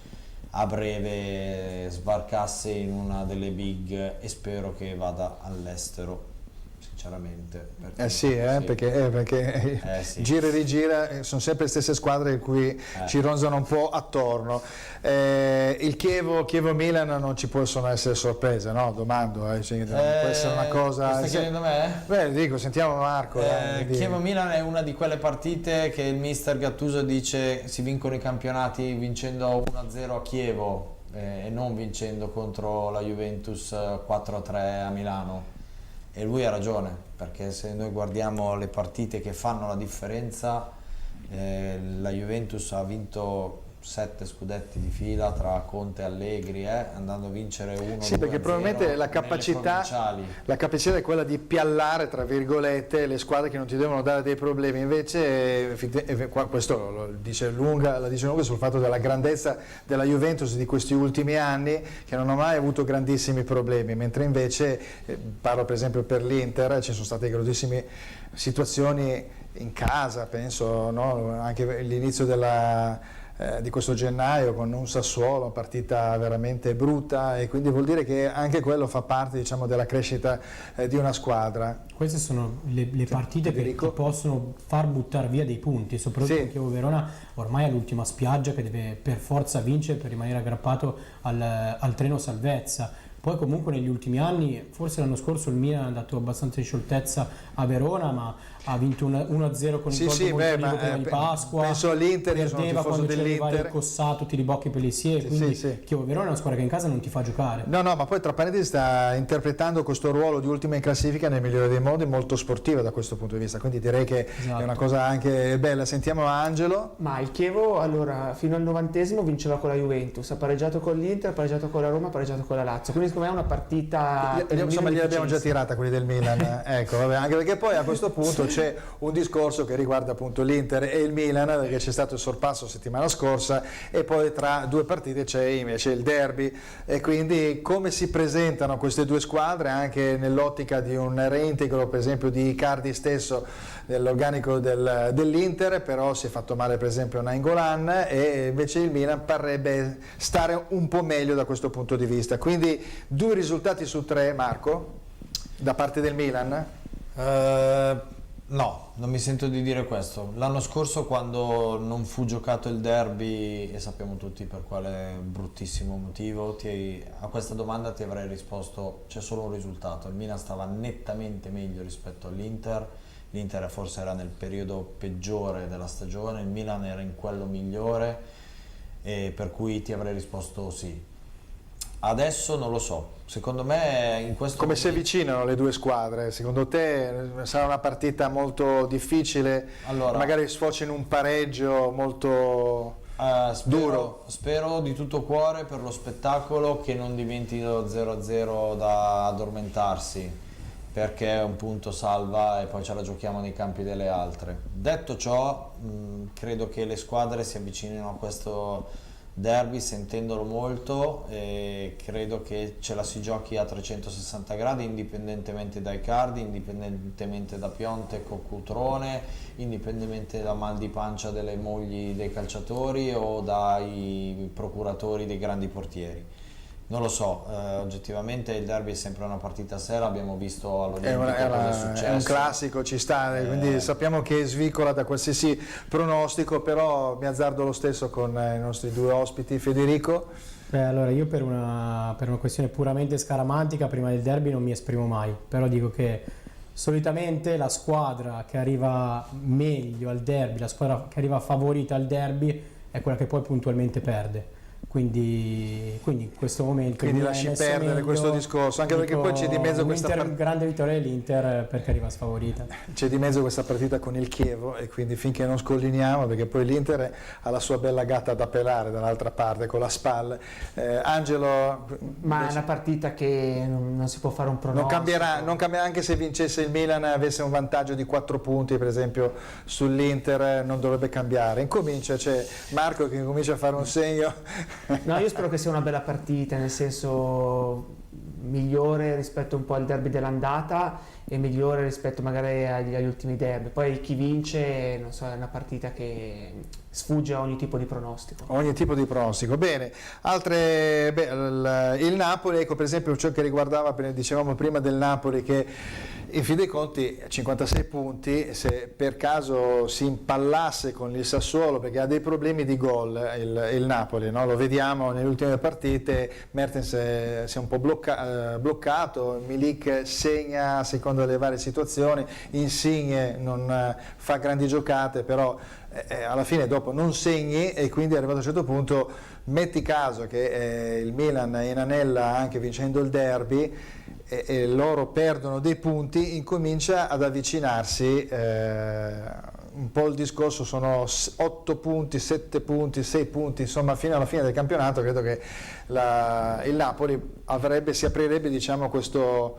[SPEAKER 2] a breve sbarcasse in una delle big, e spero che vada all'estero, sinceramente.
[SPEAKER 1] Perché
[SPEAKER 2] sì.
[SPEAKER 1] Gira e rigira, sono sempre le stesse squadre in cui ci ronzano un po' attorno. Il Chievo-Milan non ci possono essere sorprese, no? Domando, può essere una cosa...
[SPEAKER 2] Stai chiedendo me?
[SPEAKER 1] Beh, dico, sentiamo Marco.
[SPEAKER 2] Chievo-Milan è una di quelle partite che il mister Gattuso dice si vincono i campionati vincendo 1-0 a Chievo e non vincendo contro la Juventus 4-3 a Milano. E lui ha ragione, perché se noi guardiamo le partite che fanno la differenza, la Juventus ha vinto 7 scudetti di fila tra Conte e Allegri, andando a vincere 1-2-0.
[SPEAKER 1] Sì, perché probabilmente la capacità è quella di piallare, tra virgolette, le squadre che non ti devono dare dei problemi. Invece questo la dice lunga sul fatto della grandezza della Juventus di questi ultimi anni, che non ha mai avuto grandissimi problemi, mentre invece, parlo per esempio per l'Inter, ci sono state grossissime situazioni in casa, penso, no? Anche l'inizio della di questo gennaio con un Sassuolo, una partita veramente brutta, e quindi vuol dire che anche quello fa parte, diciamo, della crescita di una squadra.
[SPEAKER 3] Queste sono le partite che ti possono far buttare via dei punti, soprattutto
[SPEAKER 1] Sì.
[SPEAKER 3] Chievo Verona ormai è l'ultima spiaggia che deve per forza vincere per rimanere aggrappato al treno salvezza. Poi comunque negli ultimi anni, forse l'anno scorso il Milan è andato abbastanza in scioltezza a Verona, ma ha vinto 1-0 con il gol di Montolivo prima di Pasqua.
[SPEAKER 1] Penso all'Inter, io sono
[SPEAKER 3] perdeva
[SPEAKER 1] tifoso
[SPEAKER 3] quando c'era
[SPEAKER 1] dell'Inter.
[SPEAKER 3] il Cossato, Tiribocchi, Pelissier,
[SPEAKER 1] Sì,
[SPEAKER 3] quindi
[SPEAKER 1] sì.
[SPEAKER 3] Chievo Verona è una squadra che in casa non ti fa giocare.
[SPEAKER 1] No, ma poi tra parentesi sta interpretando questo ruolo di ultima in classifica nel migliore dei modi, molto sportiva da questo punto di vista, quindi direi che
[SPEAKER 3] Esatto.
[SPEAKER 1] è una cosa anche bella. Sentiamo Angelo.
[SPEAKER 4] Ma il Chievo allora fino al 90esimo vinceva con la Juventus, ha pareggiato con l'Inter, ha pareggiato con la Roma, ha pareggiato con la Lazio, quindi secondo me è una partita
[SPEAKER 1] Insomma, li abbiamo già tirata quelli del Milan, ecco, vabbè, anche perché poi a questo punto c'è un discorso che riguarda appunto l'Inter e il Milan, perché c'è stato il sorpasso settimana scorsa e poi tra due partite c'è invece il derby, e quindi come si presentano queste due squadre anche nell'ottica di un reintegro per esempio di Icardi stesso nell'organico dell'Inter, però si è fatto male per esempio Nainggolan, e invece il Milan parrebbe stare un po' meglio da questo punto di vista, quindi 2 risultati su 3, Marco, da parte del Milan?
[SPEAKER 2] No, non mi sento di dire questo. L'anno scorso, quando non fu giocato il derby, e sappiamo tutti per quale bruttissimo motivo, a questa domanda ti avrei risposto c'è solo un risultato. Il Milan stava nettamente meglio rispetto all'Inter, l'Inter forse era nel periodo peggiore della stagione, il Milan era in quello migliore, e per cui ti avrei risposto sì. Adesso non lo so, secondo me in questo
[SPEAKER 1] Come si
[SPEAKER 2] momento...
[SPEAKER 1] avvicinano le due squadre? Secondo te sarà una partita molto difficile?
[SPEAKER 2] Allora,
[SPEAKER 1] magari sfocia in un pareggio molto duro?
[SPEAKER 2] Spero di tutto cuore per lo spettacolo che non diventi lo 0-0 da addormentarsi, perché è un punto salva e poi ce la giochiamo nei campi delle altre. Detto ciò, credo che le squadre si avvicinino a questo derby sentendolo molto, e credo che ce la si giochi a 360 gradi indipendentemente dai Icardi, indipendentemente da Piontek o Cutrone, indipendentemente da mal di pancia delle mogli dei calciatori o dai procuratori dei grandi portieri. Non lo so, oggettivamente il derby è sempre una partita a sé, l'abbiamo visto all'Olimpico cosa è successo.
[SPEAKER 1] È un classico, ci sta, quindi sappiamo che svicola da qualsiasi pronostico, però mi azzardo lo stesso con i nostri 2 ospiti. Federico?
[SPEAKER 3] Allora io per una questione puramente scaramantica prima del derby non mi esprimo mai, però dico che solitamente la squadra che arriva meglio al derby, la squadra che arriva favorita al derby è quella che poi puntualmente perde. Quindi in questo momento
[SPEAKER 1] Lasci perdere
[SPEAKER 3] meglio,
[SPEAKER 1] questo discorso, anche perché poi c'è di mezzo questa
[SPEAKER 3] grande vittoria dell'Inter perché arriva sfavorita.
[SPEAKER 1] C'è di mezzo questa partita con il Chievo, e quindi finché non scolliniamo, perché poi l'Inter ha la sua bella gatta da pelare dall'altra parte con la SPAL. Angelo?
[SPEAKER 4] Ma è una partita che non si può fare un pronostico.
[SPEAKER 1] Non cambierà anche se vincesse il Milan e avesse un vantaggio di 4 punti per esempio sull'Inter, non dovrebbe cambiare. C'è Marco che comincia a fare un segno.
[SPEAKER 4] No, io spero che sia una bella partita, nel senso migliore rispetto un po' al derby dell'andata e migliore rispetto magari agli ultimi derby. Poi chi vince, non so, è una partita che sfugge a ogni tipo di pronostico.
[SPEAKER 1] Ogni tipo di pronostico. Bene, il Napoli, ecco per esempio ciò che riguardava, dicevamo prima del Napoli, che in fin dei conti 56 punti, se per caso si impallasse con il Sassuolo, perché ha dei problemi di gol il Napoli, no? Lo vediamo nelle ultime partite, Mertens si è un po' bloccato, Milik segna a seconda delle varie situazioni, Insigne non fa grandi giocate, però alla fine dopo non segni, e quindi è arrivato a un certo punto, metti caso che il Milan inanella anche vincendo il derby, e loro perdono dei punti, incomincia ad avvicinarsi un po' il discorso, sono 8 punti, 7 punti, 6 punti, insomma fino alla fine del campionato credo che il Napoli si aprirebbe, diciamo, questo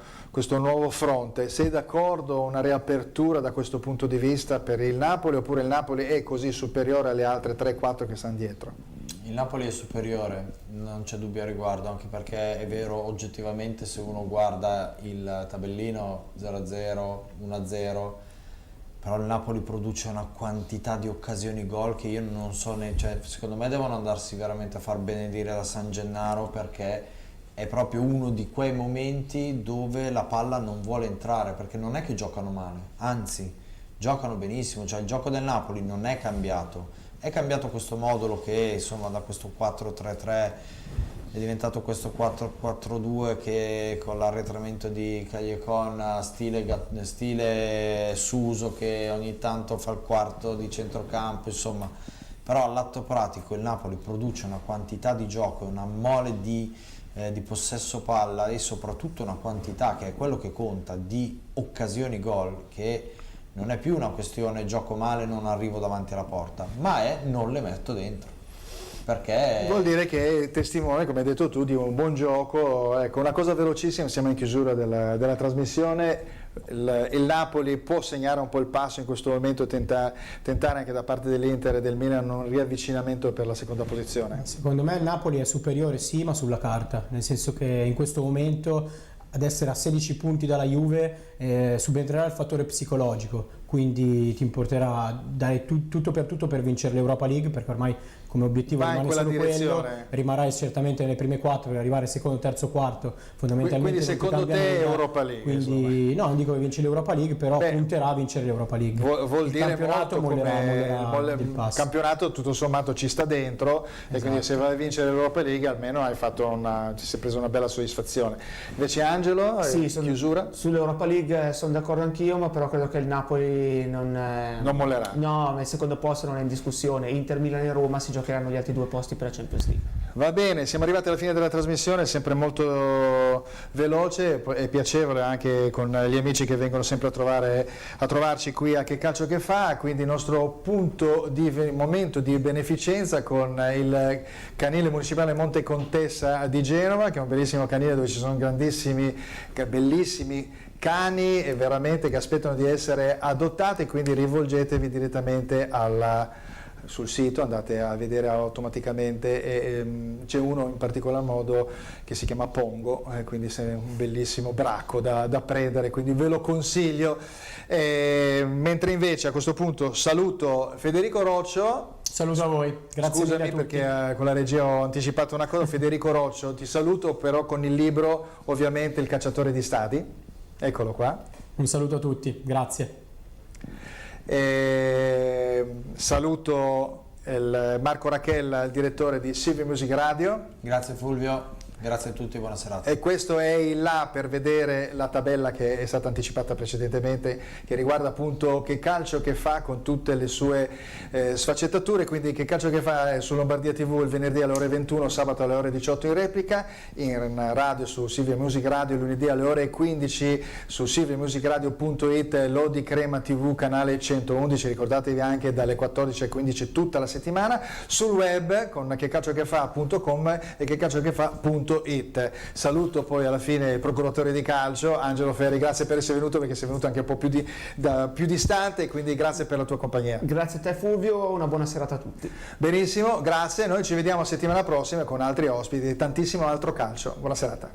[SPEAKER 1] nuovo fronte. Sei d'accordo, una riapertura da questo punto di vista per il Napoli, oppure il Napoli è così superiore alle altre 3-4 che stanno dietro?
[SPEAKER 2] Il Napoli è superiore, non c'è dubbio a riguardo, anche perché è vero, oggettivamente se uno guarda il tabellino 0-0, 1-0, però il Napoli produce una quantità di occasioni gol che io non so cioè, secondo me devono andarsi veramente a far benedire da San Gennaro, perché è proprio uno di quei momenti dove la palla non vuole entrare, perché non è che giocano male, anzi giocano benissimo, cioè il gioco del Napoli non è cambiato. È cambiato questo modulo che insomma da questo 4-3-3 è diventato questo 4-4-2 che con l'arretramento di Callecon stile Suso che ogni tanto fa il quarto di centrocampo, insomma. Però all'atto pratico il Napoli produce una quantità di gioco, una mole di possesso palla e soprattutto una quantità, che è quello che conta, di occasioni gol, che non è più una questione gioco male, non arrivo davanti alla porta, ma è non le metto dentro. Perché
[SPEAKER 1] vuol dire che è testimone, come hai detto tu, di un buon gioco. Ecco, una cosa velocissima, siamo in chiusura della trasmissione. Il Napoli può segnare un po' il passo in questo momento e tentare anche da parte dell'Inter e del Milan un riavvicinamento per la seconda posizione?
[SPEAKER 3] Secondo me il Napoli è superiore, sì, ma sulla carta, nel senso che in questo momento ad essere a 16 punti dalla Juve subentrerà il fattore psicologico, quindi ti importerà dare tutto per vincere l'Europa League, perché ormai come obiettivo rimane solo quello, rimarrai certamente nelle prime 4 per arrivare secondo, terzo, quarto, fondamentalmente.
[SPEAKER 1] Quindi secondo te Europa League?
[SPEAKER 3] Quindi, no, non dico che vince l'Europa League, però punterà a vincere l'Europa League.
[SPEAKER 1] Vuol dire molto
[SPEAKER 3] mollerà
[SPEAKER 1] il campionato tutto sommato ci sta dentro, e quindi se vai a vincere l'Europa League almeno hai fatto ti sei preso una bella soddisfazione. Invece Angelo, chiusura?
[SPEAKER 4] Sull'Europa League sono d'accordo anch'io, ma però credo che il Napoli non
[SPEAKER 1] mollerà.
[SPEAKER 4] No, ma il secondo posto non è in discussione. Inter, Milan e Roma si giocheranno gli altri 2 posti per la Champions League.
[SPEAKER 1] Va bene, siamo arrivati alla fine della trasmissione, sempre molto veloce e piacevole anche con gli amici che vengono sempre a trovarci qui a Che Calcio Che Fa, quindi il nostro momento di beneficenza con il canile municipale Monte Contessa di Genova, che è un bellissimo canile dove ci sono bellissimi cani e veramente che aspettano di essere adottati, quindi rivolgetevi direttamente sul sito, andate a vedere automaticamente, e c'è uno in particolar modo che si chiama Pongo, quindi è un bellissimo bracco da prendere, quindi ve lo consiglio. Mentre invece a questo punto saluto Federico Roccio.
[SPEAKER 3] Saluto a voi, grazie mille a tutti.
[SPEAKER 1] Perché con la regia ho anticipato una cosa. Federico Roccio, ti saluto però con il libro, ovviamente, Il cacciatore di stadi, eccolo qua.
[SPEAKER 3] Un saluto a tutti, grazie.
[SPEAKER 1] Saluto Marco Rachella, il direttore di Silvio Music Radio.
[SPEAKER 2] Grazie Fulvio, grazie a tutti, buona serata.
[SPEAKER 1] E questo è il là per vedere la tabella che è stata anticipata precedentemente, che riguarda appunto Che Calcio Che Fa con tutte le sue sfaccettature. Quindi Che Calcio Che Fa è su Lombardia TV il venerdì alle ore 21, sabato alle ore 18 in replica, in radio su Silvio Music Radio, lunedì alle ore 15 su silviomusicradio.it, Lodi Crema TV canale 111, ricordatevi anche dalle 14 alle 15 tutta la settimana, sul web con checalciochefa.com e checalciochefa.it. Saluto poi alla fine il procuratore di calcio Angelo Ferri, grazie per essere venuto, perché sei venuto anche un po' più distante, quindi grazie per la tua compagnia.
[SPEAKER 4] Grazie a te Fulvio, una buona serata a tutti.
[SPEAKER 1] Benissimo, grazie, noi ci vediamo settimana prossima con altri ospiti e tantissimo altro calcio. Buona serata.